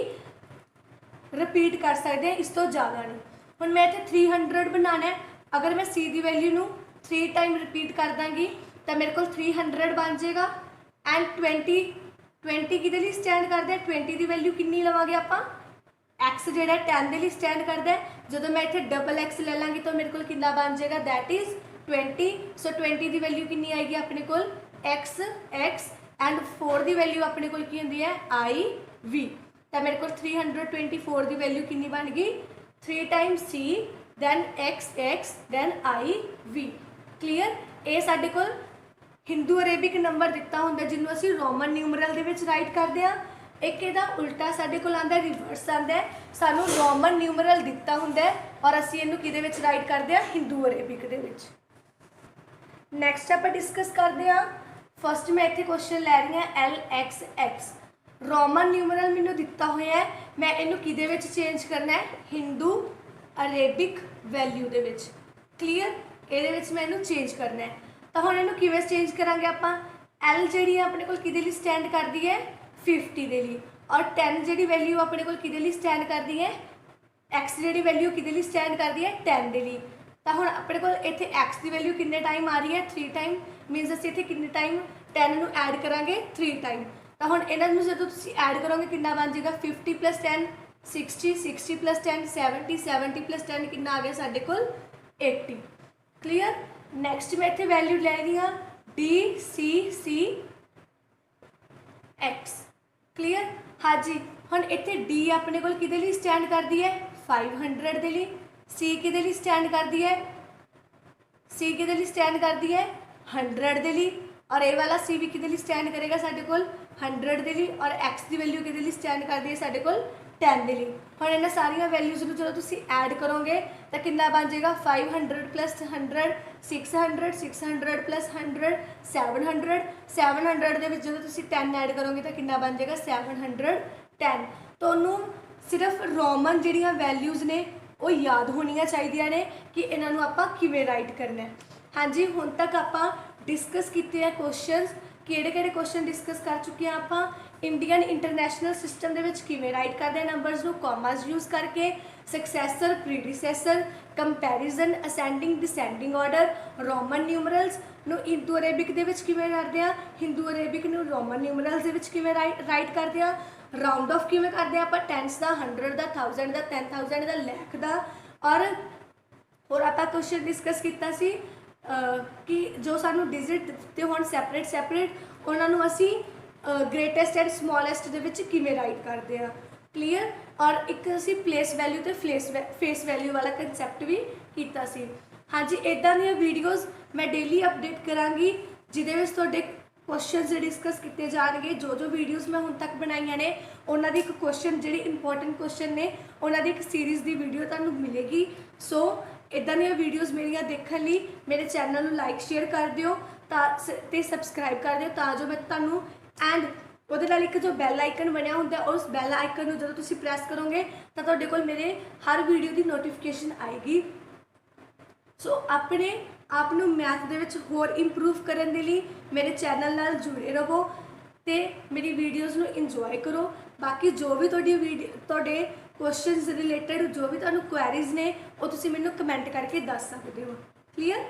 रिपीट कर सकते हैं, इस तो ज़्यादा नहीं। हुण मैं इत्थे 300 बनाना है, अगर मैं C की वैल्यू नूं 3 टाइम रिपीट कर दांगी तो मेरे को 300 बन जाएगा। एंड 20 किहदे लई स्टैंड करदे 20 की वैल्यू कितनी लवांगे आपां X जिहड़ा 10 के लिए स्टैंड करता है, जो मैं इत्थे डबल X ले लाँगी तो मेरे को कितना बन जाएगा दैट इज़ 20। सो 20 की वैल्यू कितनी आएगी अपने को X एंड 4 की वैल्यू अपने को की होंदी है IV। तो मेरे को 324 की वैल्यू कितनी बन गई 3 times C then X then IV। Clear? ये साडे कोल हिंदू अरेबिक नंबर दिता होंदा जिन्हों असीं रोमन न्यूमरल दे विच राइट करते हैं। एक इहदा उल्टा साडे कोल आंदा रिवर्स आंदा है, सानू रोमन न्यूमरल दिता हुंदा है और असीं इहनूं किहदे विच राइट करते हैं हिंदू अरेबिक दे विच। नैक्सट आपां डिस्कस करते हैं। फस्ट मैं इत्थे क्वेश्चन लै रही हां LXX रोमन न्यूमरल मैनूं दिता होया है, मैं इहनूं किहदे विच चेंज करना है हिंदू अरेबिक वैल्यू दे विच। क्लीयर? इहदे विच मैं इहनूं चेंज करना है तो हुण इहनूं किवें चेंज करांगे आपां। L जिहड़ी अपने कोल किहदे लई स्टैंड करदी है 50 के लिए, और 10 जी वैल्यू अपने को किहदे लई स्टैंड करती है X जी वैल्यू किहदे लई स्टैंड करती है 10 के लिए। तो हुण अपने को इत्थे X की वैल्यू कितने टाइम आ रही है 3 टाइम, मीनस असीं इत्थे कितने टाइम 10 नूं ऐड करांगे 3 टाइम। तो हुण इन्हां नूं जदों तुसीं ऐड करोगे कितना बन जाएगा 50 + 10 60 60 + 10 70 70 + 10 कितना आ गया साडे कोल 80। क्लीयर? नैक्सट मैं इत्थे वैल्यू लै रही हाँ DCCX। क्लीयर? हाँ जी, हुण इत्थे D अपने कोल किहदे लई स्टैंड करदी है 500 के लिए, C किहदे लई स्टैंड करदी है 100 के लिए, और ए वाला C भी किहदे लई स्टैंड करेगा साडे कोल 100 के लिए, और X की वैल्यू किहदे लई स्टैंड करदी है साडे कोल 10 के लिए। हुण इन्हां सारियां वैल्यूज़ नूं जदों तुसीं ऐड करोगे तो कितना बन जाएगा 500 + 100 600 600 + 100 700 700 दे विच जदों तुसीं 10 ऐड करोगे तो कितना बन जाएगा 710। तो उन्होंने सिर्फ रोमन जिहड़ियां वैल्यूज़ ने वो याद होनियां चाहिए ने कि इन्हां नूं आपां किवें राइट करना है। हाँ जी, हुण तक आपां डिस्कस किए हैं क्वेश्चनस, किहड़े क्वेश्चन डिस्कस कर चुके हैं आपां इंडियन इंटरनेशनल सिस्टम दे विच किवें राइट करते हैं नंबर्स नूं कॉमास यूज़ करके, successor predecessor, comparison, ascending descending order, Roman numerals नूं हिंदू अरेबिक दे विच किवें करते हैं, हिंदू अरेबिक नूं रोमन न्यूमरल्स दे विच किवें राइट करते हैं, राउंड ऑफ किवें करते हैं आपां टेंस दा 100 दा 1000 दा 10000 दा लैख दा, और आपां क्वेश्चन डिस्कस किया सी कि जो सानू डिजिट दिते होण सैपरेट ਉਹਨਾਂ ਨੂੰ ਅਸੀਂ ਗ੍ਰੇਟੈਸਟ ਐਂਡ ਸਮੋਲੈਸਟ ਦੇ ਵਿੱਚ ਕਿਵੇਂ ਰਾਈਟ ਕਰਦੇ ਆ। ਕਲੀਅਰ। ਔਰ ਇੱਕ ਅਸੀਂ ਪਲੇਸ ਵੈਲਿਊ ਤੇ ਫੇਸ ਵੈਲਿਊ ਵਾਲਾ ਕੰਸੈਪਟ ਵੀ ਕੀਤਾ ਸੀ। ਹਾਂਜੀ, ਇੱਦਾਂ ਦੀਆਂ ਵੀਡੀਓਜ਼ ਮੈਂ ਡੇਲੀ ਅਪਡੇਟ ਕਰਾਂਗੀ ਜਿਹਦੇ ਵਿੱਚ ਤੁਹਾਡੇ ਕੁਐਸਚਨਸ ਡਿਸਕਸ ਕੀਤੇ ਜਾਣਗੇ। ਜੋ ਵੀਡੀਓਜ਼ ਮੈਂ ਹੁਣ ਤੱਕ ਬਣਾਈਆਂ ਨੇ ਉਹਨਾਂ ਦੀ ਇੱਕ ਕੁਐਸਚਨ, ਜਿਹੜੀ ਇੰਪੋਰਟੈਂਟ ਕੁਐਸਚਨ ਨੇ ਉਹਨਾਂ ਦੀ ਇੱਕ ਸੀਰੀਜ਼ ਦੀ ਵੀਡੀਓ ਤੁਹਾਨੂੰ ਮਿਲੇਗੀ। ਸੋ ਇੱਦਾਂ ਦੀਆਂ ਵੀਡੀਓਜ਼ ਮੇਰੀਆਂ ਦੇਖਣ ਲਈ ਮੇਰੇ ਚੈਨਲ ਨੂੰ ਲਾਈਕ ਸ਼ੇਅਰ ਕਰ ਦਿਓ ਤੇ ਸਬਸਕ੍ਰਾਈਬ ਕਰ ਦਿਓ, ਤਾਂ ਜੋ ਮੈਂ ਤੁਹਾਨੂੰ ਐਂਡ ਉਹਦੇ ਨਾਲ ਇੱਕ ਜੋ ਬੈਲ ਆਈਕਨ ਬਣਿਆ ਹੁੰਦਾ ਉਸ ਬੈਲ ਆਈਕਨ ਨੂੰ ਜਦੋਂ ਤੁਸੀਂ ਪ੍ਰੈਸ ਕਰੋਗੇ ਤਾਂ ਤੁਹਾਡੇ ਕੋਲ ਮੇਰੇ ਹਰ ਵੀਡੀਓ ਦੀ ਨੋਟੀਫਿਕੇਸ਼ਨ ਆਏਗੀ। ਸੋ ਆਪਣੇ ਆਪ ਨੂੰ ਮੈਥ ਦੇ ਵਿੱਚ ਹੋਰ ਇੰਪਰੂਵ ਕਰਨ ਦੇ ਲਈ ਮੇਰੇ ਚੈਨਲ ਨਾਲ ਜੁੜੇ ਰਹੋ ਤੇ ਮੇਰੀ ਵੀਡੀਓਜ਼ ਨੂੰ ਇੰਜੋਏ ਕਰੋ। ਬਾਕੀ ਜੋ ਵੀ ਤੁਹਾਡੇ ਕੁਐਸਚਨਸ ਰਿਲੇਟਡ ਜੋ ਵੀ ਤੁਹਾਨੂੰ ਕੁਐਰੀਜ਼ ਨੇ ਉਹ ਤੁਸੀਂ ਮੈਨੂੰ ਕਮੈਂਟ ਕਰਕੇ ਦੱਸ ਸਕਦੇ ਹੋ। ਕਲੀਅਰ।